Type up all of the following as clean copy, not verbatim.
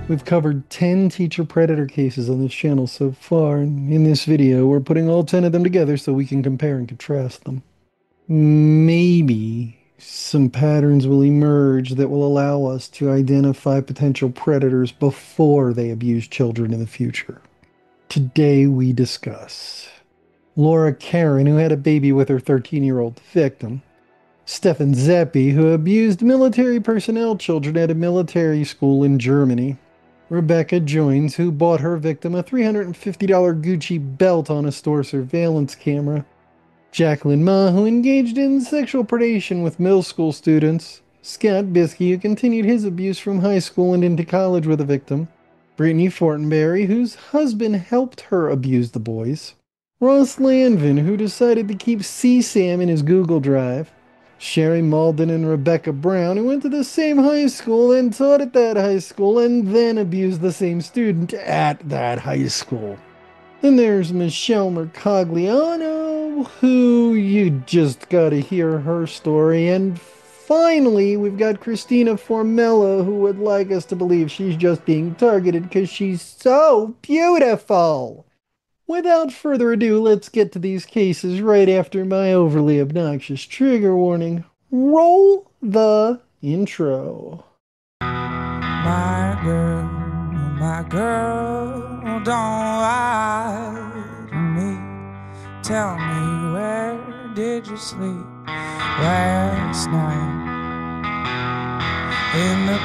We've covered 10 teacher predator cases on this channel so far, and in this video, we're putting all 10 of them together so we can compare and contrast them. Maybe some patterns will emerge that will allow us to identify potential predators before they abuse children in the future. Today we discuss Laura Caron, who had a baby with her 13-year-old victim; Stephan Zappey, who abused military personnel children at a military school in Germany; Rebecca Joynes, who bought her victim a $350 Gucci belt on a store surveillance camera; Jacqueline Ma, who engaged in sexual predation with middle school students; Scott Biski, who continued his abuse from high school and into college with a victim; Britney Fortinberry, whose husband helped her abuse the boys; Ross Lanvin, who decided to keep CSAM in his Google Drive; Sherry Mauldin and Rebecca Brown, who went to the same high school and taught at that high school and then abused the same student at that high school. Then there's Michelle Mercogliano, who you just gotta hear her story. And finally, we've got Christina Formella, who would like us to believe she's just being targeted because she's so beautiful. Without further ado, let's get to these cases right after my overly obnoxious trigger warning. Roll the intro. My girl, don't lie to me. Tell me, where did you sleep last night? In the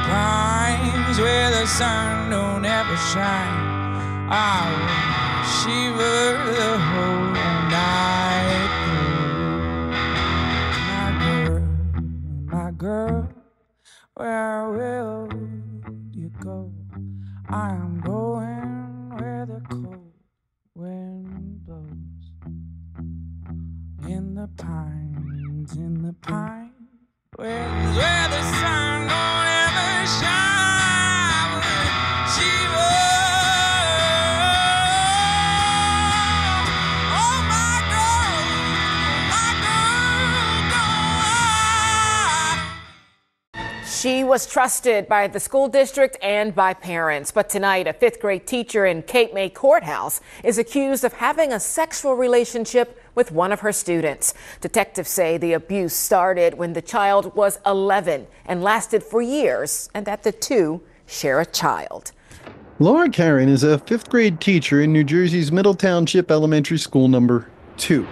pines where the sun don't ever shine. I will shiver the whole night through. My girl, where will you go? I am going where the cold wind blows. In the pines, where the sun don't ever shine. Shiver. She was trusted by the school district and by parents. But tonight, a fifth grade teacher in Cape May courthouse is accused of having a sexual relationship with one of her students. Detectives say the abuse started when the child was 11 and lasted for years, and that the two share a child. Laura Caron is a fifth grade teacher in New Jersey's Middle Township Elementary School number 2.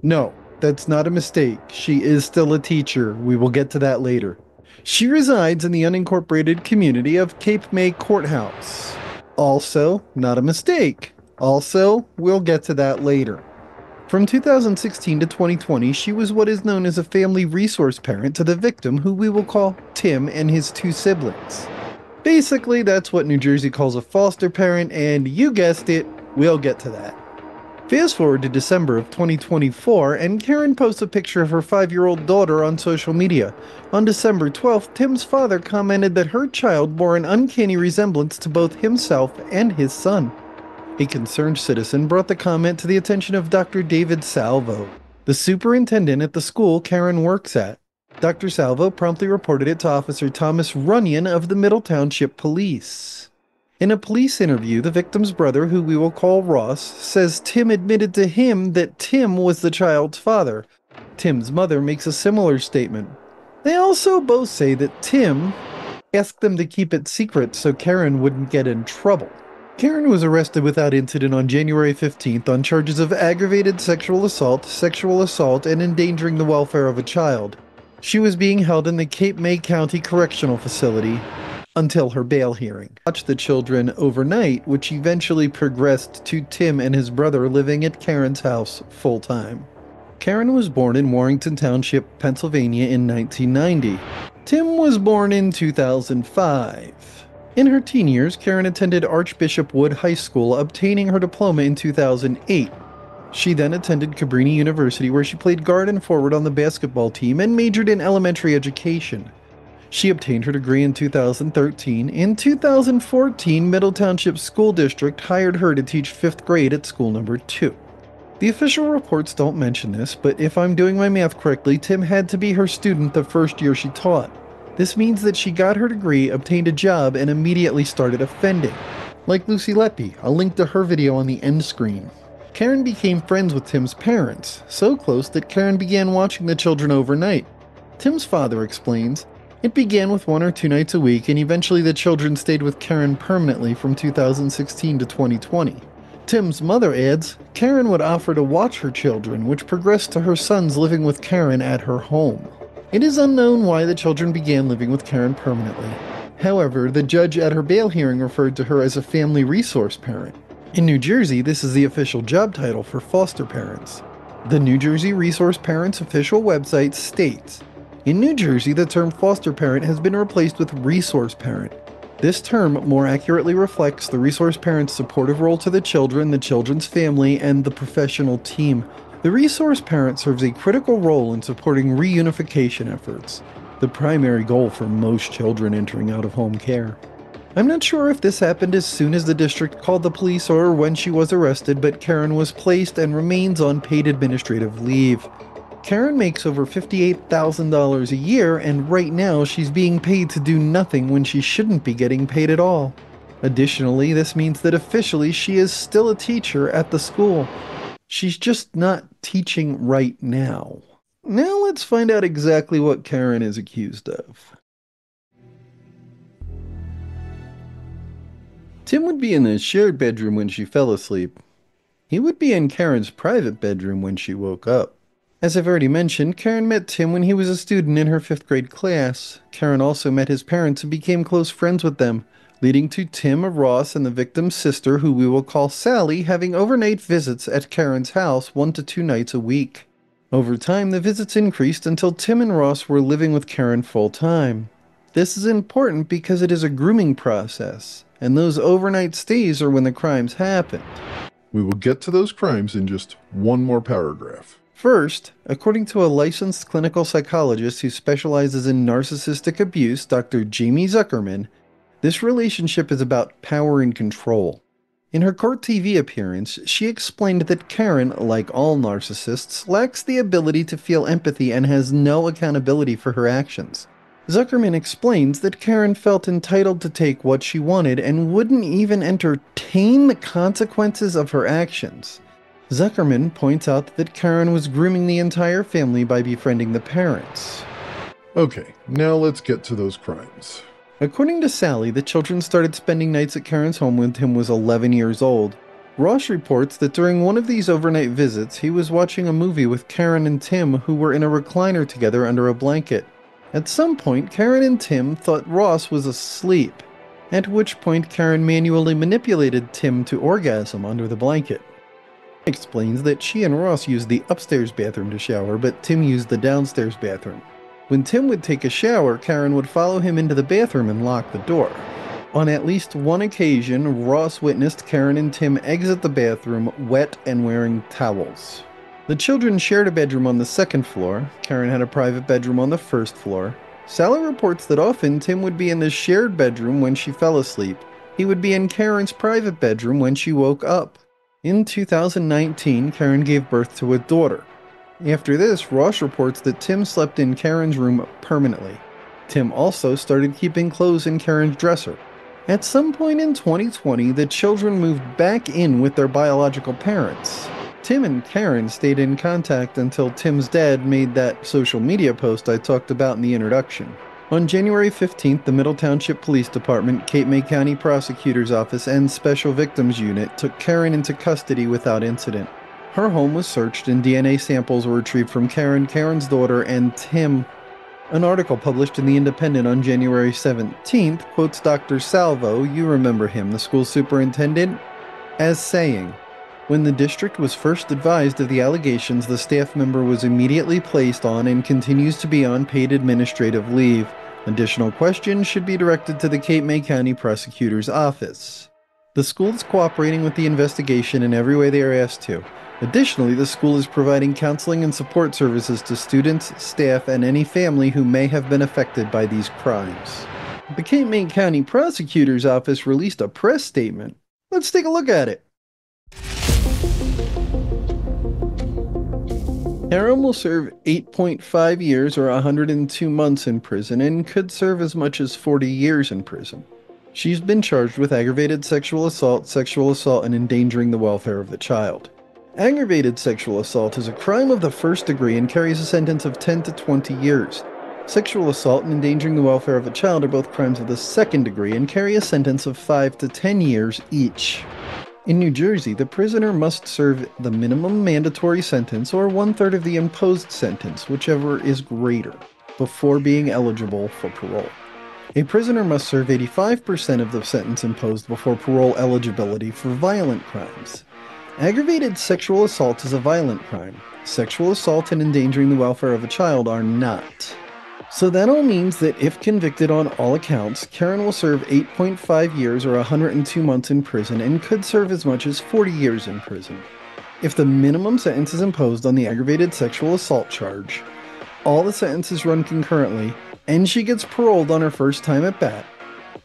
No, that's not a mistake. She is still a teacher. We will get to that later. She resides in the unincorporated community of Cape May Courthouse. Also, not a mistake. Also, we'll get to that later. From 2016 to 2020, she was what is known as a family resource parent to the victim, who we will call Tim, and his 2 siblings. Basically, that's what New Jersey calls a foster parent, and you guessed it, we'll get to that. Fast forward to December of 2024, and Caron posts a picture of her 5-year-old daughter on social media. On December 12th, Tim's father commented that her child bore an uncanny resemblance to both himself and his son. A concerned citizen brought the comment to the attention of Dr. David Salvo, the superintendent at the school Caron works at. Dr. Salvo promptly reported it to Officer Thomas Runyon of the Middle Township Police. In a police interview, the victim's brother, who we will call Ross, says Tim admitted to him that Tim was the child's father. Tim's mother makes a similar statement. They also both say that Tim asked them to keep it secret so Caron wouldn't get in trouble. Caron was arrested without incident on January 15th on charges of aggravated sexual assault, and endangering the welfare of a child. She was being held in the Cape May County Correctional Facility until her bail hearing. Watched the children overnight, which eventually progressed to Tim and his brother living at Caron's house full-time. Caron was born in Warrington Township, Pennsylvania in 1990. Tim was born in 2005. In her teen years, Caron attended Archbishop Wood High School, obtaining her diploma in 2008. She then attended Cabrini University, where she played guard and forward on the basketball team and majored in elementary education. She obtained her degree in 2013. In 2014, Middle Township School District hired her to teach 5th grade at school number 2. The official reports don't mention this, but if I'm doing my math correctly, Tim had to be her student the first year she taught. This means that she got her degree, obtained a job, and immediately started offending. Like Lucy Leppy, I'll link to her video on the end screen. Caron became friends with Tim's parents, so close that Caron began watching the children overnight. Tim's father explains, it began with 1 or 2 nights a week, and eventually the children stayed with Caron permanently from 2016 to 2020. Tim's mother adds, Caron would offer to watch her children, which progressed to her sons living with Caron at her home. It is unknown why the children began living with Caron permanently. However, the judge at her bail hearing referred to her as a family resource parent. In New Jersey, this is the official job title for foster parents. The New Jersey Resource Parents official website states, in New Jersey, the term foster parent has been replaced with resource parent. This term more accurately reflects the resource parent's supportive role to the children, the children's family, and the professional team. The resource parent serves a critical role in supporting reunification efforts, the primary goal for most children entering out-of-home care. I'm not sure if this happened as soon as the district called the police or when she was arrested, but Caron was placed and remains on paid administrative leave. Caron makes over $58,000 a year, and right now she's being paid to do nothing when she shouldn't be getting paid at all. Additionally, this means that officially she is still a teacher at the school. She's just not teaching right now. Now let's find out exactly what Caron is accused of. Tim would be in the shared bedroom when she fell asleep. He would be in Caron's private bedroom when she woke up. As I've already mentioned, Caron met Tim when he was a student in her 5th grade class. Caron also met his parents and became close friends with them, leading to Tim, Ross, and the victim's sister, who we will call Sally, having overnight visits at Caron's house 1 to 2 nights a week. Over time, the visits increased until Tim and Ross were living with Caron full-time. This is important because it is a grooming process, and those overnight stays are when the crimes happened. We will get to those crimes in just one more paragraph. First, according to a licensed clinical psychologist who specializes in narcissistic abuse, Dr. Jamie Zuckerman, this relationship is about power and control. In her court TV appearance, she explained that Caron, like all narcissists, lacks the ability to feel empathy and has no accountability for her actions. Zuckerman explains that Caron felt entitled to take what she wanted and wouldn't even entertain the consequences of her actions. Zuckerman points out that Caron was grooming the entire family by befriending the parents. Okay, now let's get to those crimes. According to Sally, the children started spending nights at Caron's home when Tim was 11 years old. Ross reports that during one of these overnight visits, he was watching a movie with Caron and Tim, who were in a recliner together under a blanket. At some point, Caron and Tim thought Ross was asleep, at which point Caron manually manipulated Tim to orgasm under the blanket. Explains that she and Ross used the upstairs bathroom to shower, but Tim used the downstairs bathroom. When Tim would take a shower, Caron would follow him into the bathroom and lock the door. On at least one occasion, Ross witnessed Caron and Tim exit the bathroom wet and wearing towels. The children shared a bedroom on the 2nd floor. Caron had a private bedroom on the 1st floor. Sally reports that often Tim would be in the shared bedroom when she fell asleep. He would be in Caron's private bedroom when she woke up. In 2019, Caron gave birth to a daughter. After this, Ross reports that Tim slept in Caron's room permanently. Tim also started keeping clothes in Caron's dresser. At some point in 2020, the children moved back in with their biological parents. Tim and Caron stayed in contact until Tim's dad made that social media post I talked about in the introduction. On January 15th, the Middle Township Police Department, Cape May County Prosecutor's Office, and Special Victims Unit took Caron into custody without incident. Her home was searched and DNA samples were retrieved from Caron, Caron's daughter, and Tim. An article published in The Independent on January 17th quotes Dr. Salvo, you remember him, the school superintendent, as saying, when the district was first advised of the allegations, the staff member was immediately placed on and continues to be on paid administrative leave. Additional questions should be directed to the Cape May County Prosecutor's Office. The school is cooperating with the investigation in every way they are asked to. Additionally, the school is providing counseling and support services to students, staff, and any family who may have been affected by these crimes. The Cape May County Prosecutor's Office released a press statement. Let's take a look at it. Caron will serve 8.5 years or 102 months in prison and could serve as much as 40 years in prison. She's been charged with aggravated sexual assault, and endangering the welfare of the child. Aggravated sexual assault is a crime of the first degree and carries a sentence of 10 to 20 years. Sexual assault and endangering the welfare of a child are both crimes of the second degree and carry a sentence of 5 to 10 years each. In New Jersey, the prisoner must serve the minimum mandatory sentence or 1/3 of the imposed sentence, whichever is greater, before being eligible for parole. A prisoner must serve 85% of the sentence imposed before parole eligibility for violent crimes. Aggravated sexual assault is a violent crime. Sexual assault and endangering the welfare of a child are not. So that all means that if convicted on all accounts, Caron will serve 8.5 years or 102 months in prison and could serve as much as 40 years in prison. If the minimum sentence is imposed on the aggravated sexual assault charge, all the sentences run concurrently, and she gets paroled on her first time at bat,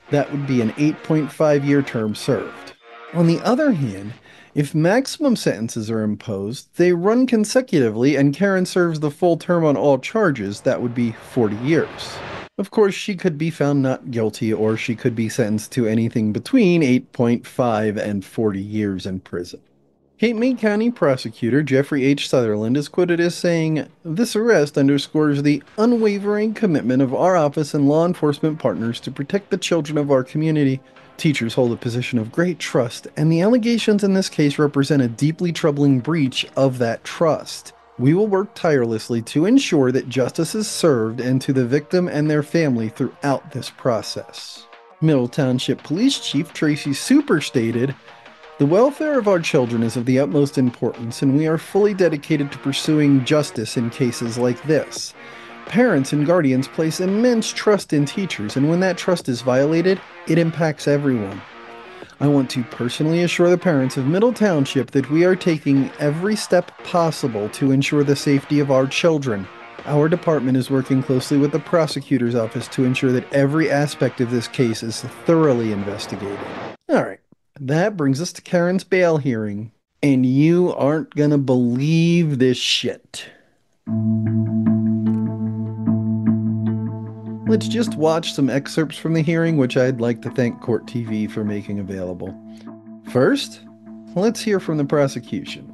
that would be an 8.5-year term served. On the other hand, if maximum sentences are imposed, they run consecutively and Caron serves the full term on all charges, that would be 40 years. Of course, she could be found not guilty, or she could be sentenced to anything between 8.5 and 40 years in prison. Cape May County Prosecutor Jeffrey H. Sutherland is quoted as saying, "This arrest underscores the unwavering commitment of our office and law enforcement partners to protect the children of our community. Teachers hold a position of great trust, and the allegations in this case represent a deeply troubling breach of that trust. We will work tirelessly to ensure that justice is served and to the victim and their family throughout this process." Middle Township Police Chief Tracy Super stated, "The welfare of our children is of the utmost importance, and we are fully dedicated to pursuing justice in cases like this. Parents and guardians place immense trust in teachers, and when that trust is violated, it impacts everyone. I want to personally assure the parents of Middle Township that we are taking every step possible to ensure the safety of our children. Our department is working closely with the prosecutor's office to ensure that every aspect of this case is thoroughly investigated." Alright, that brings us to Caron's bail hearing. And you aren't gonna believe this shit. Let's just watch some excerpts from the hearing, which I'd like to thank Court TV for making available. First, let's hear from the prosecution.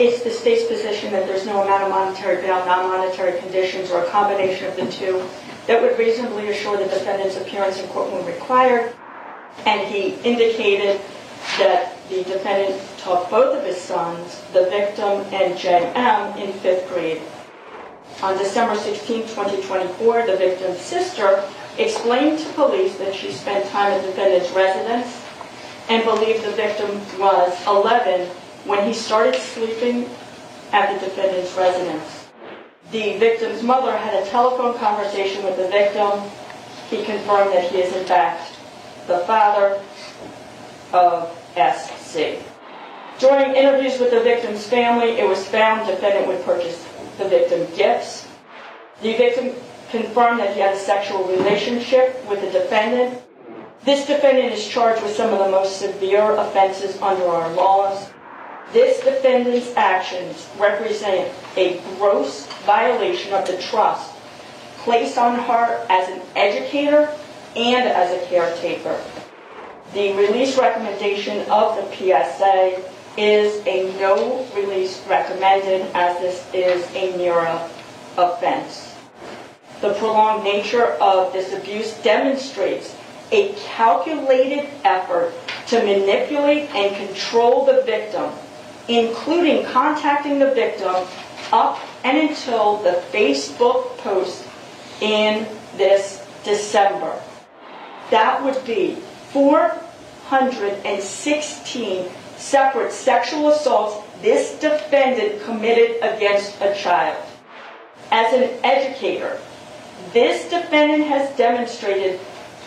It's the state's position that there's no amount of monetary bail, non-monetary conditions, or a combination of the two that would reasonably assure the defendant's appearance in court when required. And he indicated that the defendant taught both of his sons, the victim and J.M., in 5th grade. On December 16, 2024, the victim's sister explained to police that she spent time at the defendant's residence and believed the victim was 11 when he started sleeping at the defendant's residence. The victim's mother had a telephone conversation with the victim. He confirmed that he is in fact the father of SC. During interviews with the victim's family, it was found the defendant would purchase the victim gifts. The victim confirmed that he had a sexual relationship with the defendant. This defendant is charged with some of the most severe offenses under our laws. This defendant's actions represent a gross violation of the trust placed on her as an educator and as a caretaker. The release recommendation of the PSA is a no release recommended, as this is a NERA offense. The prolonged nature of this abuse demonstrates a calculated effort to manipulate and control the victim, including contacting the victim up and until the Facebook post in this December. That would be 416 separate sexual assaults this defendant committed against a child. As an educator, this defendant has demonstrated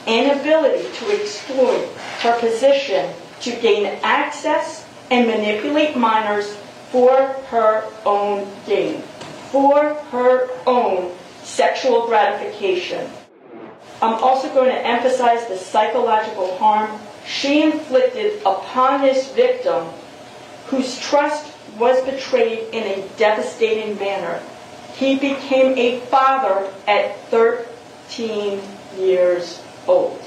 an ability to exploit her position to gain access and manipulate minors for her own gain, for her own sexual gratification. I'm also going to emphasize the psychological harm she inflicted upon this victim, whose trust was betrayed in a devastating manner. He became a father at 13 years old.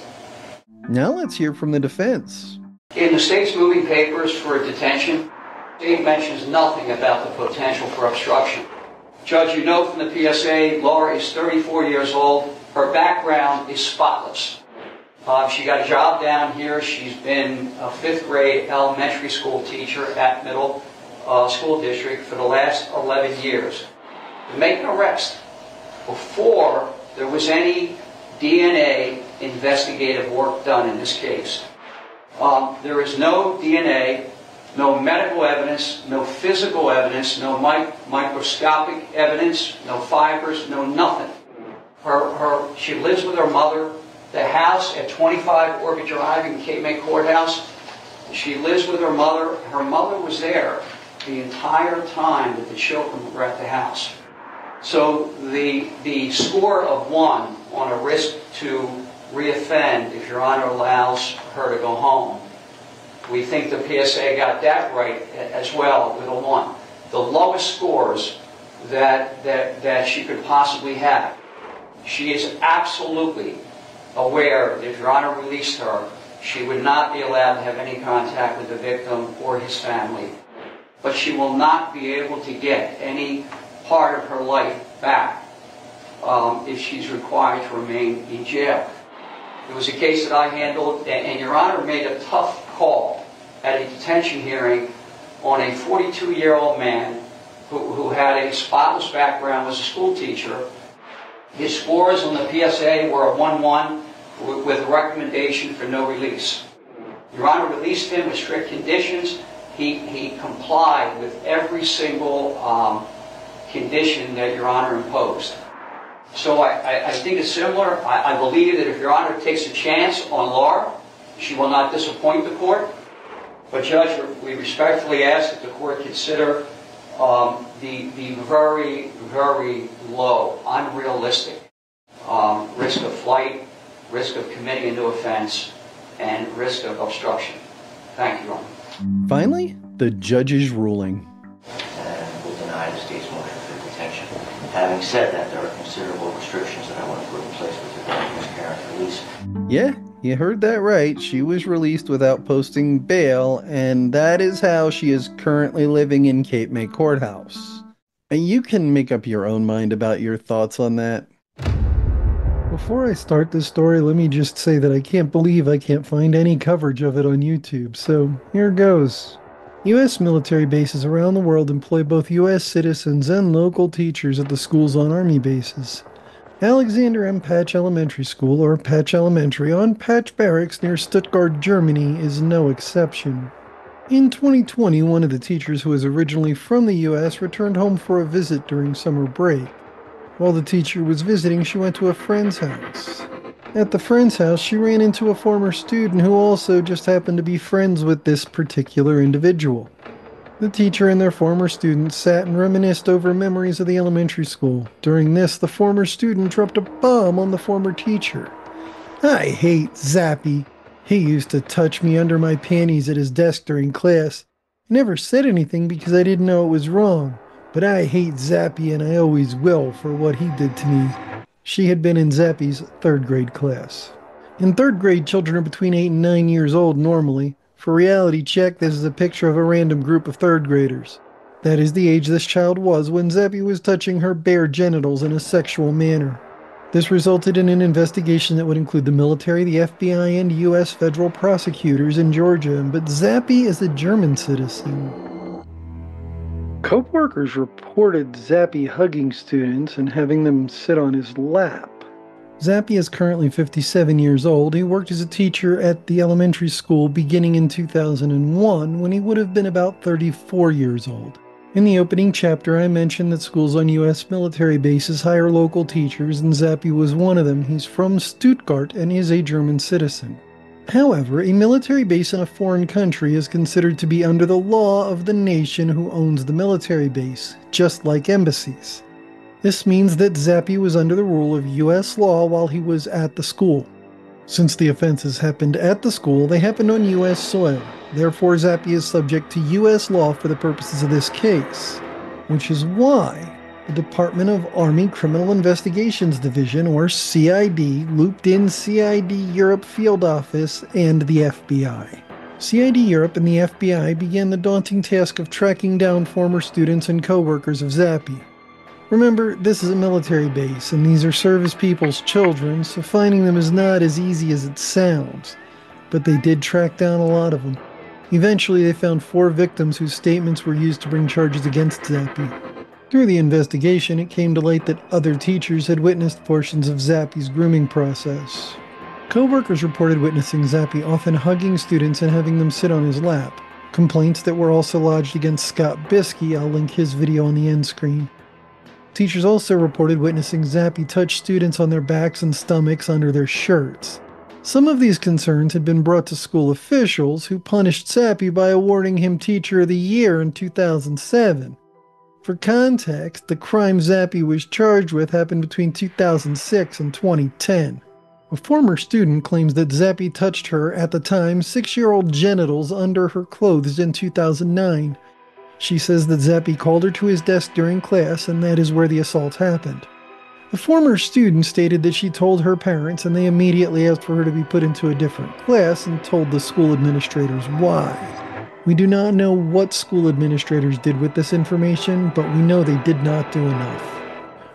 Now let's hear from the defense. In the state's moving papers for detention, the state mentions nothing about the potential for obstruction. Judge, you know from the PSA, Laura is 34 years old. Her background is spotless. She got a job down here. She's been a 5th grade elementary school teacher at Middle School District for the last 11 years. To make an arrest before there was any DNA investigative work done in this case. There is no DNA, no medical evidence, no physical evidence, no microscopic evidence, no fibers, no nothing. She lives with her mother. The house at 25 Orbit Drive in Cape May Courthouse, she lives with her mother. Her mother was there the entire time that the children were at the house. So the score of 1 on a risk to reoffend, if Your Honor allows her to go home, we think the PSA got that right as well with a 1. The lowest scores that she could possibly have. She is absolutely aware that if Your Honor released her, she would not be allowed to have any contact with the victim or his family. But she will not be able to get any part of her life back if she's required to remain in jail. It was a case that I handled, and Your Honor made a tough call at a detention hearing on a 42-year-old man who had a spotless background, was a school teacher. His scores on the PSA were a 1-1 with a recommendation for no release. Your Honor released him with strict conditions. He complied with every single condition that Your Honor imposed. So I think it's similar. I believe that if Your Honor takes a chance on Laura, she will not disappoint the court. But Judge, we respectfully ask that the court consider the very, very low, unrealistic risk of flight, risk of committing a new offense, and risk of obstruction. Thank you, Your Honor. Finally, the judge's ruling. And will deny the state's motion for detention. Having said that, there are considerable restrictions that I want to put in place with regard to Ms. Caron's release. Yeah, you heard that right. She was released without posting bail, and that is how she is currently living in Cape May Courthouse. And you can make up your own mind about your thoughts on that. Before I start this story, let me just say that I can't believe I can't find any coverage of it on YouTube, so here goes. U.S. military bases around the world employ both U.S. citizens and local teachers at the schools on Army bases. Alexander M. Patch Elementary School, or Patch Elementary, on Patch Barracks near Stuttgart, Germany, is no exception. In 2020, one of the teachers who was originally from the U.S. returned home for a visit during summer break. While the teacher was visiting, she went to a friend's house. At the friend's house, she ran into a former student who also just happened to be friends with this particular individual. The teacher and their former student sat and reminisced over memories of the elementary school. During this, the former student dropped a bomb on the former teacher. "I hate Zappey. He used to touch me under my panties at his desk during class. I never said anything because I didn't know it was wrong. But I hate Zappey and I always will for what he did to me." She had been in Zappey's 3rd grade class. In 3rd grade, children are between 8 and 9 years old normally. For reality check, this is a picture of a random group of 3rd graders. That is the age this child was when Zappey was touching her bare genitals in a sexual manner. This resulted in an investigation that would include the military, the FBI, and U.S. federal prosecutors in Georgia, but Zappey is a German citizen. Co-workers reported Zappey hugging students and having them sit on his lap. Zappey is currently 57 years old. He worked as a teacher at the elementary school beginning in 2001 when he would have been about 34 years old. In the opening chapter, I mentioned that schools on U.S. military bases hire local teachers, and Zappey was one of them. He's from Stuttgart and is a German citizen. However, a military base in a foreign country is considered to be under the law of the nation who owns the military base, just like embassies. This means that Zappey was under the rule of U.S. law while he was at the school. Since the offenses happened at the school, they happened on U.S. soil. Therefore, Zappey is subject to U.S. law for the purposes of this case, which is why the Department of Army Criminal Investigations Division, or CID, looped in CID Europe Field Office and the FBI. CID Europe and the FBI began the daunting task of tracking down former students and co-workers of Zappey. Remember, this is a military base, and these are service people's children, so finding them is not as easy as it sounds. But they did track down a lot of them. Eventually, they found 4 victims whose statements were used to bring charges against Zappey. Through the investigation, it came to light that other teachers had witnessed portions of Zappey's grooming process. Co-workers reported witnessing Zappey often hugging students and having them sit on his lap. Complaints that were also lodged against Scott Biski. I'll link his video on the end screen. Teachers also reported witnessing Zappey touch students on their backs and stomachs under their shirts. Some of these concerns had been brought to school officials, who punished Zappey by awarding him Teacher of the Year in 2007. For context, the crime Zappey was charged with happened between 2006 and 2010. A former student claims that Zappey touched her, at the time, 6-year-old genitals under her clothes in 2009. She says that Zappey called her to his desk during class, and that is where the assault happened. The former student stated that she told her parents, and they immediately asked for her to be put into a different class and told the school administrators why. We do not know what school administrators did with this information, but we know they did not do enough.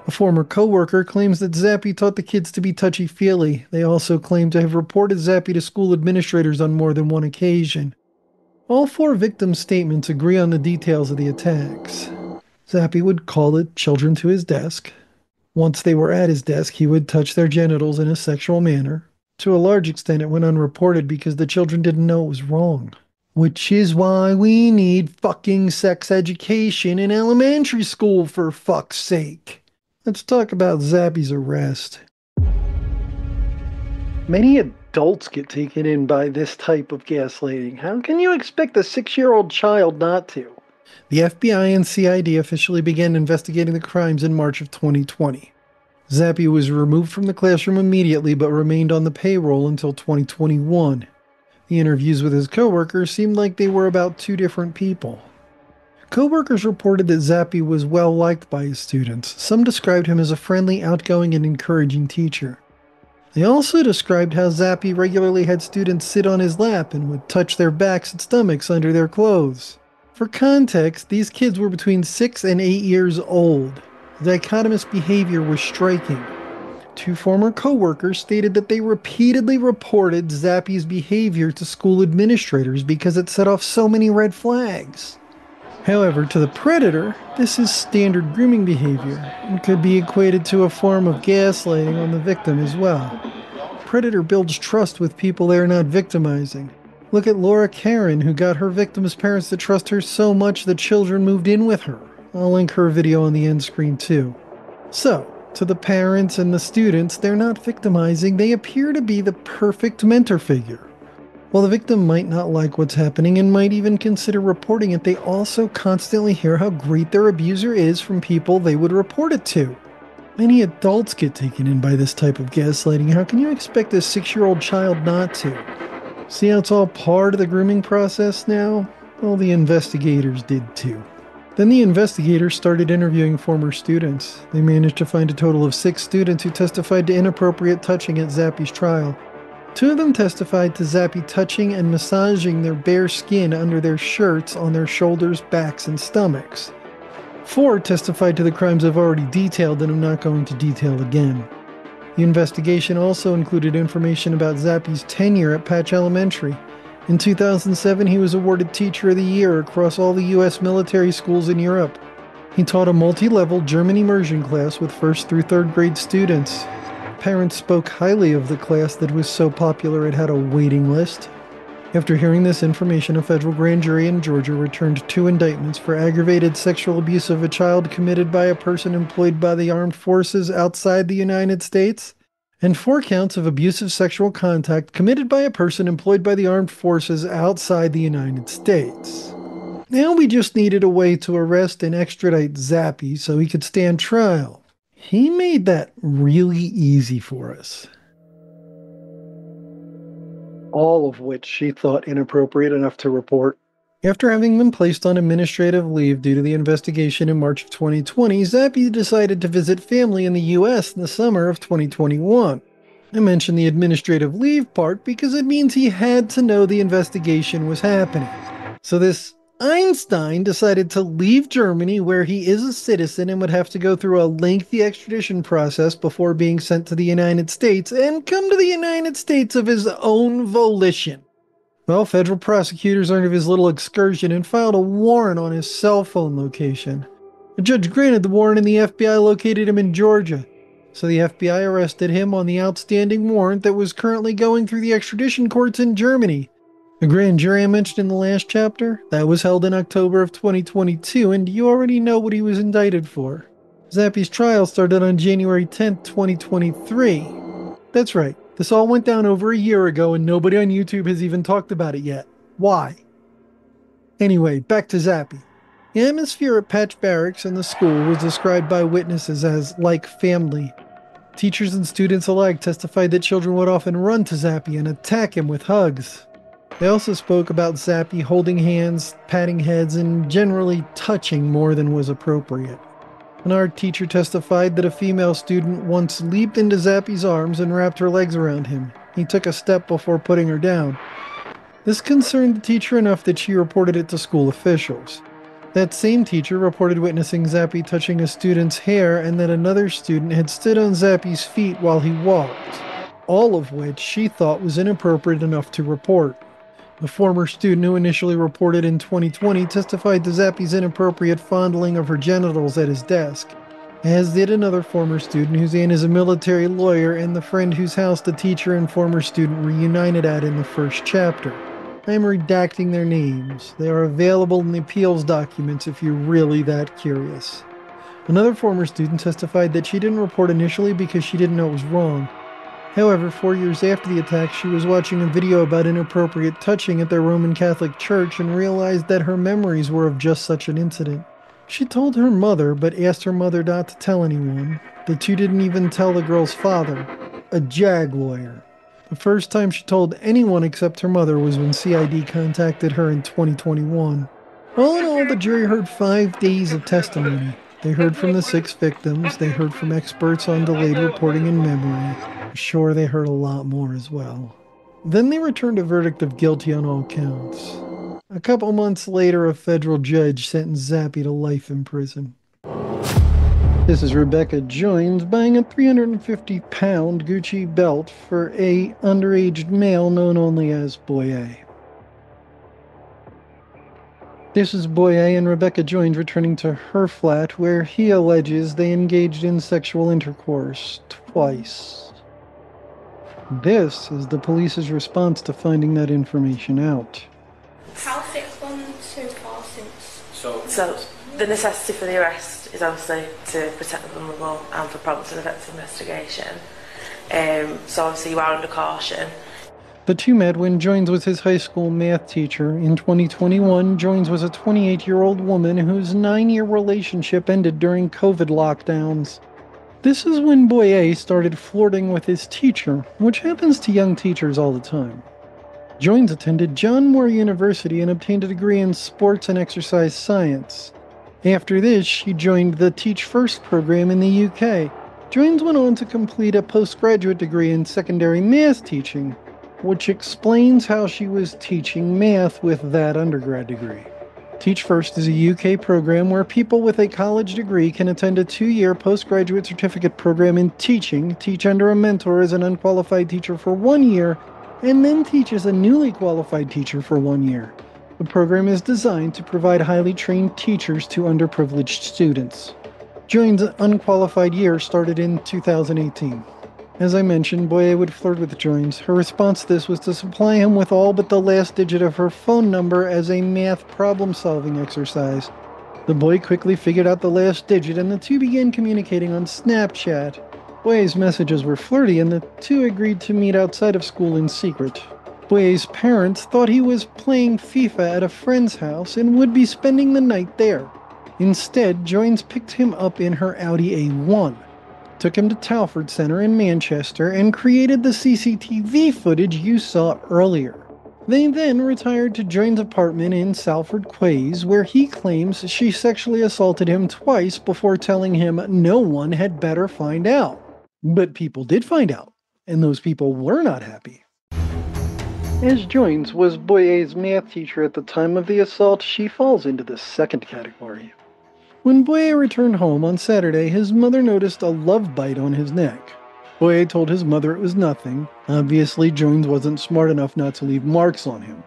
A former co-worker claims that Zappey taught the kids to be touchy-feely. They also claim to have reported Zappey to school administrators on more than one occasion. All 4 victims' statements agree on the details of the attacks. Zappey would call the children to his desk. Once they were at his desk, he would touch their genitals in a sexual manner. To a large extent, it went unreported because the children didn't know it was wrong. Which is why we need fucking sex education in elementary school, for fuck's sake. Let's talk about Zappey's arrest. Many adults get taken in by this type of gaslighting. How can you expect a 6-year-old child not to? The FBI and CID officially began investigating the crimes in March of 2020. Zappey was removed from the classroom immediately, but remained on the payroll until 2021. The interviews with his co-workers seemed like they were about 2 different people. Co-workers reported that Zappey was well liked by his students. Some described him as a friendly, outgoing, and encouraging teacher. They also described how Zappey regularly had students sit on his lap and would touch their backs and stomachs under their clothes. For context, these kids were between 6 and 8 years old. The dichotomous behavior was striking. 2 former co-workers stated that they repeatedly reported Zappey's behavior to school administrators because it set off so many red flags. However, to the predator, this is standard grooming behavior and could be equated to a form of gaslighting on the victim as well. Predator builds trust with people they are not victimizing. Look at Laura Caron, who got her victims' parents to trust her so much that children moved in with her. I'll link her video on the end screen too. So, to the parents and the students, they're not victimizing, they appear to be the perfect mentor figure. While the victim might not like what's happening and might even consider reporting it, they also constantly hear how great their abuser is from people they would report it to. Many adults get taken in by this type of gaslighting. How can you expect a 6-year-old child not to? See how it's all part of the grooming process now? Well, the investigators did too. Then the investigators started interviewing former students. They managed to find a total of 6 students who testified to inappropriate touching at Zappey's trial. 2 of them testified to Zappey touching and massaging their bare skin under their shirts on their shoulders, backs, and stomachs. 4 testified to the crimes I've already detailed and I'm not going to detail again. The investigation also included information about Zappey's tenure at Patch Elementary. In 2007, he was awarded Teacher of the Year across all the U.S. military schools in Europe. He taught a multi-level German immersion class with 1st through 3rd grade students. Parents spoke highly of the class that was so popular it had a waiting list. After hearing this information, a federal grand jury in Georgia returned 2 indictments for aggravated sexual abuse of a child committed by a person employed by the armed forces outside the United States, and 4 counts of abusive sexual contact committed by a person employed by the armed forces outside the United States. Now we just needed a way to arrest and extradite Zappey so he could stand trial. He made that really easy for us. all of which she thought inappropriate enough to report. After having been placed on administrative leave due to the investigation in March of 2020, Zappey decided to visit family in the US in the summer of 2021. I mentioned the administrative leave part because it means he had to know the investigation was happening. So this Einstein decided to leave Germany, where he is a citizen and would have to go through a lengthy extradition process before being sent to the United States, and come to the United States of his own volition. Well, federal prosecutors learned of his little excursion and filed a warrant on his cell phone location. A judge granted the warrant and the FBI located him in Georgia. So the FBI arrested him on the outstanding warrant that was currently going through the extradition courts in Germany. The grand jury I mentioned in the last chapter, that was held in October of 2022, and you already know what he was indicted for. Zappey's trial started on January 10th, 2023. That's right. This all went down over a year ago and nobody on YouTube has even talked about it yet. Why? Anyway, back to Zappey. The atmosphere at Patch Barracks and the school was described by witnesses as like family. Teachers and students alike testified that children would often run to Zappey and attack him with hugs. They also spoke about Zappey holding hands, patting heads, and generally touching more than was appropriate. An art teacher testified that a female student once leaped into Zappey's arms and wrapped her legs around him. He took a step before putting her down. This concerned the teacher enough that she reported it to school officials. That same teacher reported witnessing Zappey touching a student's hair and that another student had stood on Zappey's feet while he walked, all of which she thought was inappropriate enough to report. The former student who initially reported in 2020 testified to Zappey's inappropriate fondling of her genitals at his desk, as did another former student whose aunt is a military lawyer and the friend whose house the teacher and former student reunited at in the first chapter. I am redacting their names. They are available in the appeals documents if you're really that curious. Another former student testified that she didn't report initially because she didn't know it was wrong. However, 4 years after the attack, she was watching a video about inappropriate touching at their Roman Catholic church and realized that her memories were of just such an incident. She told her mother, but asked her mother not to tell anyone. The two didn't even tell the girl's father, a JAG lawyer. The first time she told anyone except her mother was when CID contacted her in 2021. All in all, the jury heard 5 days of testimony. They heard from the 6 victims. They heard from experts on delayed reporting and memory. I'm sure they heard a lot more as well. Then they returned a verdict of guilty on all counts. A couple months later, a federal judge sentenced Zappey to life in prison. This is Rebecca Joynes buying a 350-pound Gucci belt for a underage male known only as Boy A. This is Boy A and Rebecca Joynes returning to her flat where he alleges they engaged in sexual intercourse twice. This is the police's response to finding that information out. How's it gone so far since? So the necessity for the arrest is obviously to protect the vulnerable and for prompt and effective investigation. So obviously you are under caution. The two met when Joynes was his high school math teacher. In 2021, Joynes was a 28-year-old woman whose 9-year relationship ended during COVID lockdowns. This is when Boy A started flirting with his teacher, which happens to young teachers all the time. Joynes attended John Moore University and obtained a degree in sports and exercise science. After this, she joined the Teach First program in the UK. Joynes went on to complete a postgraduate degree in secondary math teaching, which explains how she was teaching math with that undergrad degree. Teach First is a UK program where people with a college degree can attend a 2-year postgraduate certificate program in teaching, teach under a mentor as an unqualified teacher for 1 year, and then teach as a newly qualified teacher for 1 year. The program is designed to provide highly trained teachers to underprivileged students. Joynes' unqualified year started in 2018. As I mentioned, Boy A would flirt with Joynes. Her response to this was to supply him with all but the last digit of her phone number as a math problem-solving exercise. The boy quickly figured out the last digit and the two began communicating on Snapchat. Boy A's messages were flirty and the two agreed to meet outside of school in secret. Boy A's parents thought he was playing FIFA at a friend's house and would be spending the night there. Instead, Joynes picked him up in her Audi A1. took him to Talford Center in Manchester, and created the CCTV footage you saw earlier. They then retired to Joynes' apartment in Salford Quays, where he claims she sexually assaulted him twice before telling him no one had better find out. But people did find out, and those people were not happy. As Joynes was Boyer's math teacher at the time of the assault, she falls into the second category. When Boyer returned home on Saturday, his mother noticed a love bite on his neck. Boyer told his mother it was nothing. Obviously, Joynes wasn't smart enough not to leave marks on him.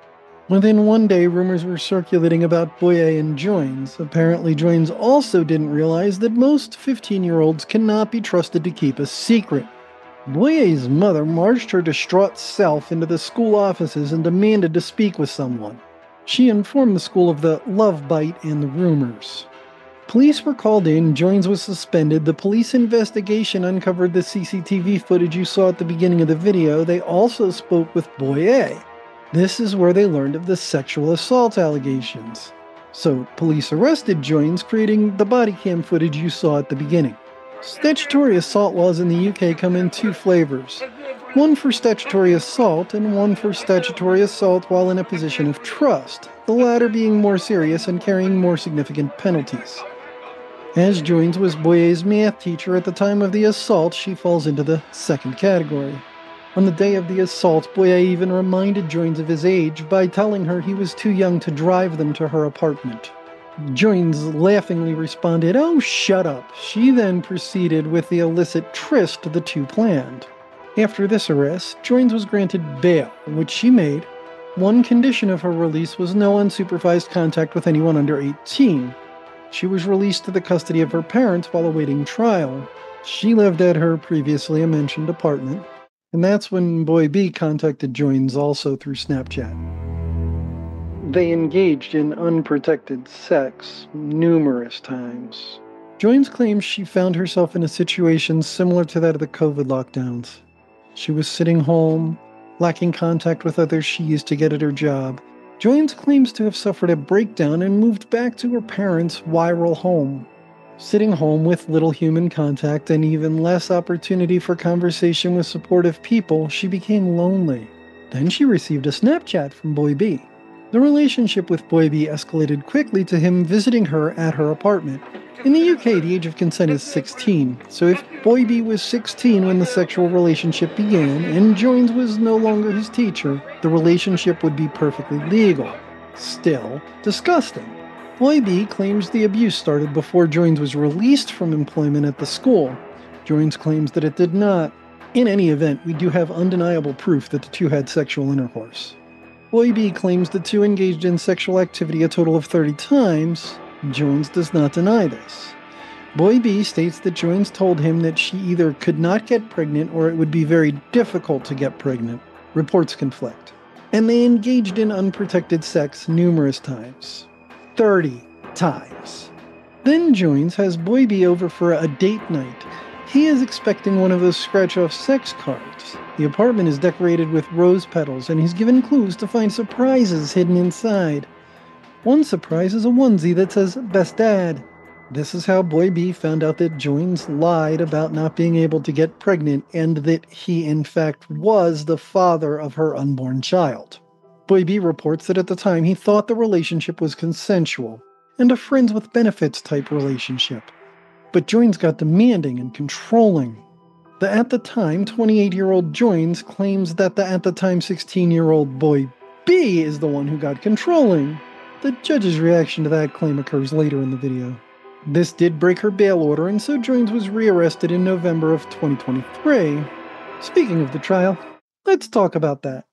Within one day, rumors were circulating about Boyer and Joynes. Apparently, Joynes also didn't realize that most 15-year-olds cannot be trusted to keep a secret. Boyer's mother marched her distraught self into the school offices and demanded to speak with someone. She informed the school of the love bite and the rumors. Police were called in, Joynes was suspended, the police investigation uncovered the CCTV footage you saw at the beginning of the video. They also spoke with Boyer. This is where they learned of the sexual assault allegations. So, police arrested Joynes, creating the body cam footage you saw at the beginning. Statutory assault laws in the UK come in two flavors. One for statutory assault and one for statutory assault while in a position of trust, the latter being more serious and carrying more significant penalties. As Joynes was Boyer's math teacher at the time of the assault, she falls into the second category. On the day of the assault, Boyer even reminded Joynes of his age by telling her he was too young to drive them to her apartment. Joynes laughingly responded, "Oh, shut up." She then proceeded with the illicit tryst the two planned. After this arrest, Joynes was granted bail, which she made. One condition of her release was no unsupervised contact with anyone under 18. She was released to the custody of her parents while awaiting trial. She lived at her previously mentioned apartment, and that's when Boy B contacted Joynes also through Snapchat. They engaged in unprotected sex numerous times. Joynes claims she found herself in a situation similar to that of the COVID lockdowns. She was sitting home, lacking contact with others she used to get at her job. Joynes claims to have suffered a breakdown and moved back to her parents' viral home. Sitting home with little human contact and even less opportunity for conversation with supportive people, she became lonely. Then she received a Snapchat from Boy B. The relationship with Boy B escalated quickly to him visiting her at her apartment. In the UK, the age of consent is 16, so if Boy B was 16 when the sexual relationship began, and Joynes was no longer his teacher, the relationship would be perfectly legal. Still, disgusting. Boy B claims the abuse started before Joynes was released from employment at the school. Joynes claims that it did not. In any event, we do have undeniable proof that the two had sexual intercourse. Boy B claims the two engaged in sexual activity a total of 30 times. Joynes does not deny this. Boy B states that Joynes told him that she either could not get pregnant or it would be very difficult to get pregnant. Reports conflict. And they engaged in unprotected sex numerous times. 30 times. Then Joynes has Boy B over for a date night. He is expecting one of those scratch-off sex cards. The apartment is decorated with rose petals, and he's given clues to find surprises hidden inside. One surprise is a onesie that says, "Best Dad." This is how Boy B found out that Joynes lied about not being able to get pregnant and that he in fact was the father of her unborn child. Boy B reports that at the time he thought the relationship was consensual and a friends with benefits type relationship. But Joynes got demanding and controlling. The at the time 28-year-old Joynes claims that the at the time 16-year-old Boy B is the one who got controlling. The judge's reaction to that claim occurs later in the video. This did break her bail order, and so Joynes was rearrested in November of 2023. Speaking of the trial, let's talk about that.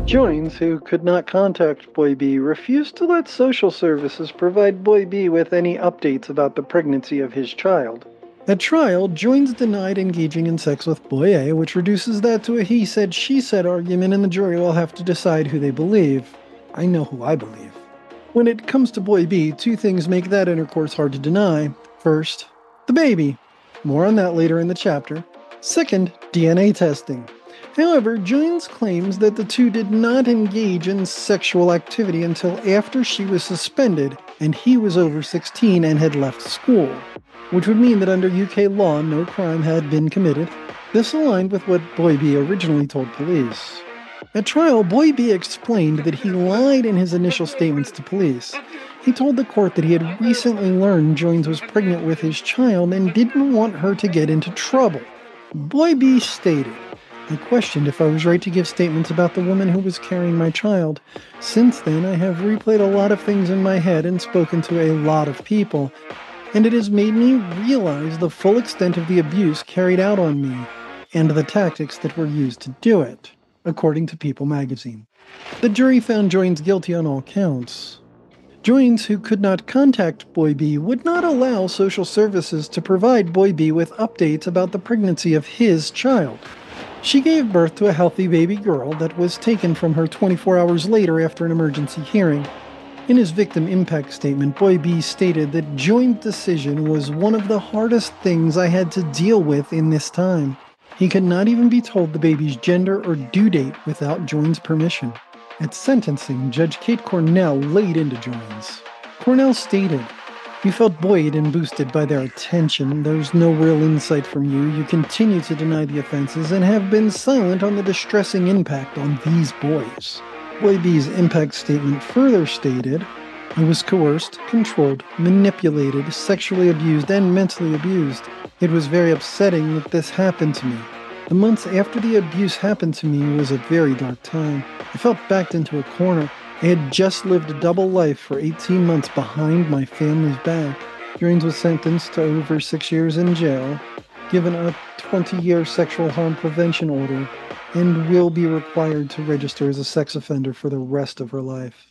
Joynes, who could not contact Boy B, refused to let social services provide Boy B with any updates about the pregnancy of his child. At trial, Joynes denied engaging in sex with Boy A, which reduces that to a he said, she said argument, and the jury will have to decide who they believe. I know who I believe. When it comes to Boy B, two things make that intercourse hard to deny. First, the baby. More on that later in the chapter. Second, DNA testing. However, Joynes claims that the two did not engage in sexual activity until after she was suspended and he was over 16 and had left school. which would mean that under UK law, no crime had been committed. This aligned with what Boy B originally told police. At trial, Boy B explained that he lied in his initial statements to police. He told the court that he had recently learned Joynes was pregnant with his child and didn't want her to get into trouble. Boy B stated, "I questioned if I was right to give statements about the woman who was carrying my child. Since then, I have replayed a lot of things in my head and spoken to a lot of people, and it has made me realize the full extent of the abuse carried out on me, and the tactics that were used to do it," according to People magazine. The jury found Joynes guilty on all counts. Joynes, who could not contact Boy B, would not allow social services to provide Boy B with updates about the pregnancy of his child. She gave birth to a healthy baby girl that was taken from her 24 hours later after an emergency hearing. In his victim impact statement, Boy B stated that Joynes' decision was one of the hardest things I had to deal with in this time. He could not even be told the baby's gender or due date without Joynes' permission. At sentencing, Judge Kate Cornell laid into Joynes. Cornell stated, "You felt buoyed and boosted by their attention. There's no real insight from you. You continue to deny the offenses and have been silent on the distressing impact on these boys." Boy B's impact statement further stated, "I was coerced, controlled, manipulated, sexually abused, and mentally abused. It was very upsetting that this happened to me. The months after the abuse happened to me was a very dark time. I felt backed into a corner. I had just lived a double life for 18 months behind my family's back." Joynes was sentenced to over 6 years in jail, given a 20-year sexual harm prevention order, and will be required to register as a sex offender for the rest of her life.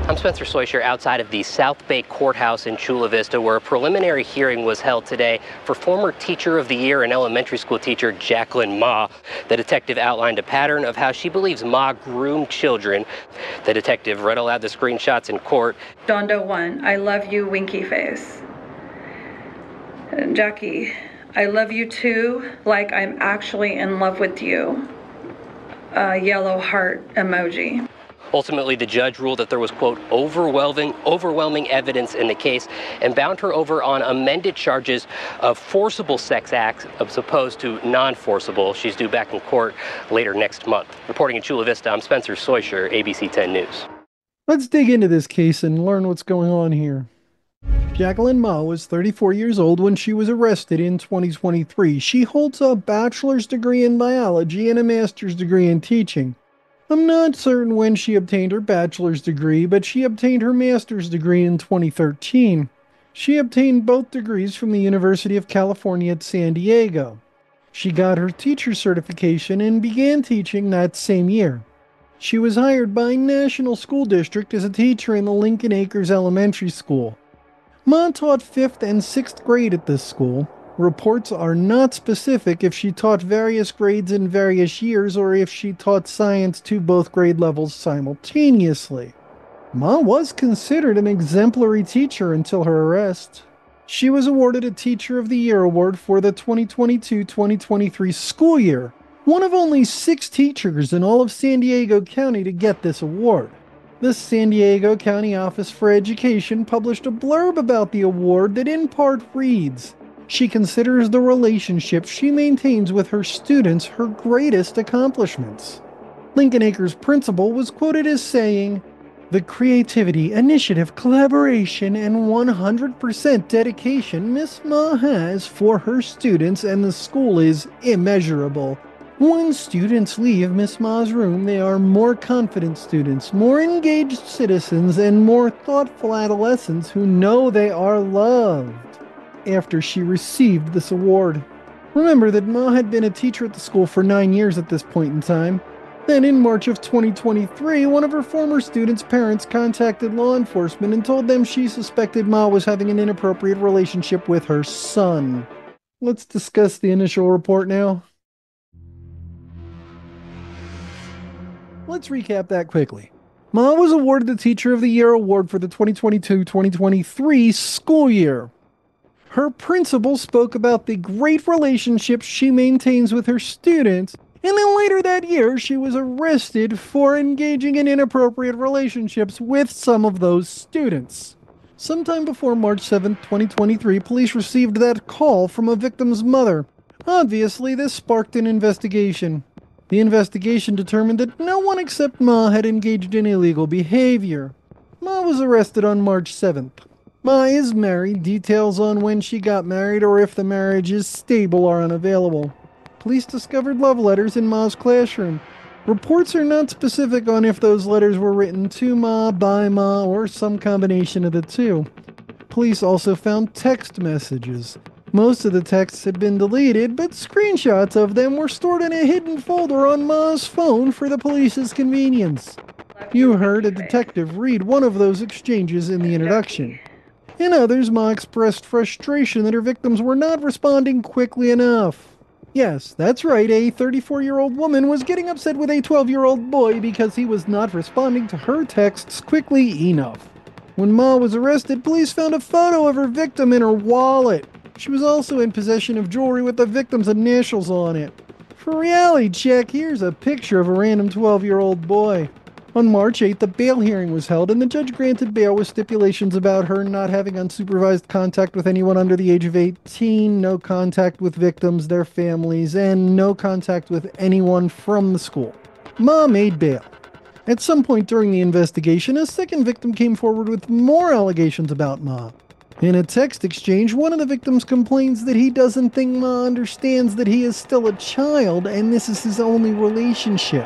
I'm Spencer Soysher outside of the South Bay Courthouse in Chula Vista, where a preliminary hearing was held today for former Teacher of the Year and elementary school teacher Jacqueline Ma. The detective outlined a pattern of how she believes Ma groomed children. The detective read aloud the screenshots in court. Dondo 1, I love you, winky face. Jackie, I love you too, like I'm actually in love with you. Yellow heart emoji. Ultimately, the judge ruled that there was, quote, overwhelming evidence in the case and bound her over on amended charges of forcible sex acts as opposed to non-forcible. She's due back in court later next month. Reporting in Chula Vista, I'm Spencer Soysher, ABC 10 News. Let's dig into this case and learn what's going on here. Jacqueline Ma was 34 years old when she was arrested in 2023. She holds a bachelor's degree in biology and a master's degree in teaching. I'm not certain when she obtained her bachelor's degree, but she obtained her master's degree in 2013. She obtained both degrees from the University of California at San Diego. She got her teacher certification and began teaching that same year. She was hired by National School District as a teacher in the Lincoln Acres Elementary School. Ma taught 5th and 6th grade at this school. Reports are not specific if she taught various grades in various years or if she taught science to both grade levels simultaneously. Ma was considered an exemplary teacher until her arrest. She was awarded a Teacher of the Year award for the 2022-2023 school year, one of only 6 teachers in all of San Diego County to get this award. The San Diego County Office for Education published a blurb about the award that in part reads, "She considers the relationship she maintains with her students her greatest accomplishments." Lincoln Acres principal was quoted as saying, "The creativity, initiative, collaboration, and 100% dedication Miss Ma has for her students and the school is immeasurable. When students leave Miss Ma's room, they are more confident students, more engaged citizens, and more thoughtful adolescents who know they are loved." After she received this award. Remember that Ma had been a teacher at the school for 9 years at this point in time. Then in March of 2023, one of her former students' parents contacted law enforcement and told them she suspected Ma was having an inappropriate relationship with her son. Let's discuss the initial report now. Let's recap that quickly. Ma was awarded the Teacher of the Year award for the 2022-2023 school year. Her principal spoke about the great relationships she maintains with her students, and then later that year she was arrested for engaging in inappropriate relationships with some of those students. Sometime before March 7, 2023, police received that call from a victim's mother. Obviously, this sparked an investigation. The investigation determined that no one except Ma had engaged in illegal behavior. Ma was arrested on March 7th. Ma is married. Details on when she got married or if the marriage is stable are unavailable. Police discovered love letters in Ma's classroom. Reports are not specific on if those letters were written to Ma, by Ma, or some combination of the two. Police also found text messages. Most of the texts had been deleted, but screenshots of them were stored in a hidden folder on Ma's phone for the police's convenience. You heard a detective read one of those exchanges in the introduction. In others, Ma expressed frustration that her victims were not responding quickly enough. Yes, that's right, a 34-year-old woman was getting upset with a 12-year-old boy because he was not responding to her texts quickly enough. When Ma was arrested, police found a photo of her victim in her wallet. She was also in possession of jewelry with the victim's initials on it. For a reality check, here's a picture of a random 12-year-old boy. On March 8th, a bail hearing was held, and the judge granted bail with stipulations about her not having unsupervised contact with anyone under the age of 18, no contact with victims, their families, and no contact with anyone from the school. Ma made bail. At some point during the investigation, a second victim came forward with more allegations about Ma. In a text exchange, one of the victims complains that he doesn't think Ma understands that he is still a child and this is his only relationship.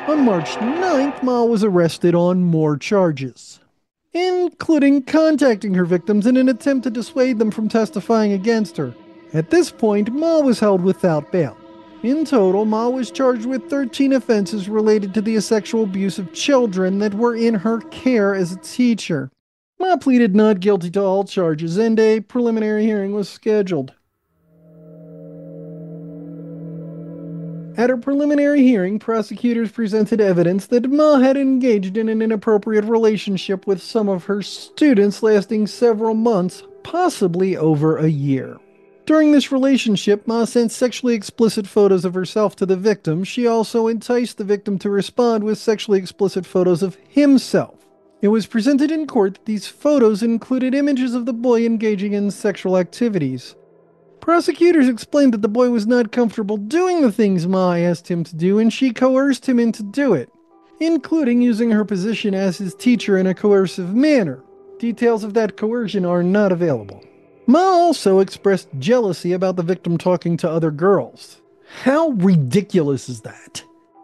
On March 9th, Ma was arrested on more charges, including contacting her victims in an attempt to dissuade them from testifying against her. At this point, Ma was held without bail. In total, Ma was charged with 13 offenses related to the sexual abuse of children that were in her care as a teacher. Ma pleaded not guilty to all charges, and a preliminary hearing was scheduled. At a preliminary hearing, prosecutors presented evidence that Ma had engaged in an inappropriate relationship with some of her students lasting several months, possibly over a year. During this relationship, Ma sent sexually explicit photos of herself to the victim. She also enticed the victim to respond with sexually explicit photos of himself. It was presented in court that these photos included images of the boy engaging in sexual activities. Prosecutors explained that the boy was not comfortable doing the things Ma asked him to do, and she coerced him into do it, including using her position as his teacher in a coercive manner. Details of that coercion are not available. Ma also expressed jealousy about the victim talking to other girls. How ridiculous is that?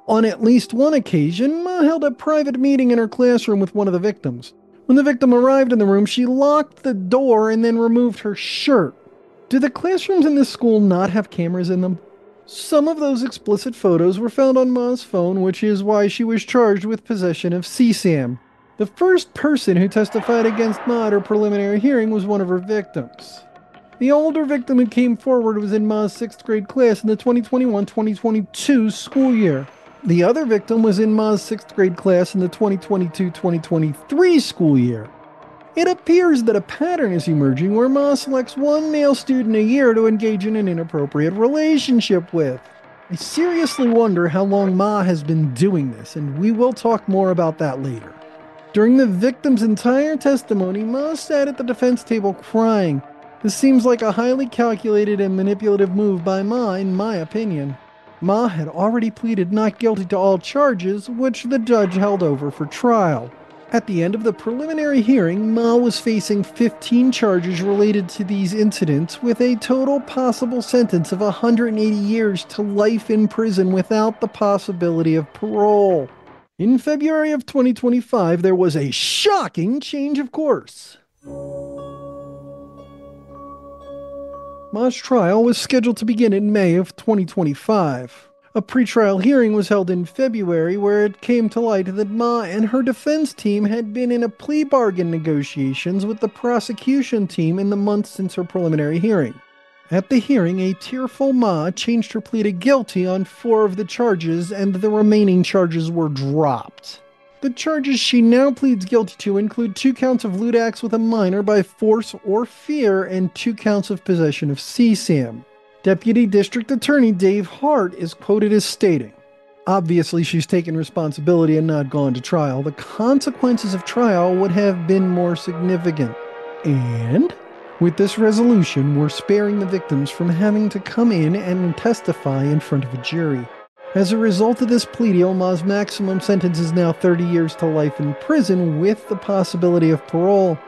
On at least one occasion, Ma held a private meeting in her classroom with one of the victims. When the victim arrived in the room, she locked the door and then removed her shirt. Do the classrooms in this school not have cameras in them? Some of those explicit photos were found on Ma's phone, which is why she was charged with possession of CSAM. The first person who testified against Ma at her preliminary hearing was one of her victims. The older victim who came forward was in Ma's 6th grade class in the 2021-2022 school year. The other victim was in Ma's 6th grade class in the 2022-2023 school year. It appears that a pattern is emerging where Ma selects one male student a year to engage in an inappropriate relationship with. I seriously wonder how long Ma has been doing this, and we will talk more about that later. During the victim's entire testimony, Ma sat at the defense table crying. This seems like a highly calculated and manipulative move by Ma, in my opinion. Ma had already pleaded not guilty to all charges, which the judge held over for trial. At the end of the preliminary hearing, Ma was facing 15 charges related to these incidents, with a total possible sentence of 180 years to life in prison without the possibility of parole. In February of 2025, there was a shocking change of course. Ma's trial was scheduled to begin in May of 2025. A pretrial hearing was held in February where it came to light that Ma and her defense team had been in a plea bargain negotiations with the prosecution team in the months since her preliminary hearing. At the hearing, a tearful Ma changed her plea to guilty on 4 of the charges, and the remaining charges were dropped. The charges she now pleads guilty to include 2 counts of lewd acts with a minor by force or fear and 2 counts of possession of CSAM. Deputy District Attorney Dave Hart is quoted as stating, "Obviously she's taken responsibility and not gone to trial. The consequences of trial would have been more significant. And with this resolution, we're sparing the victims from having to come in and testify in front of a jury. As a result of this plea deal, Ma's maximum sentence is now 30 years to life in prison with the possibility of parole.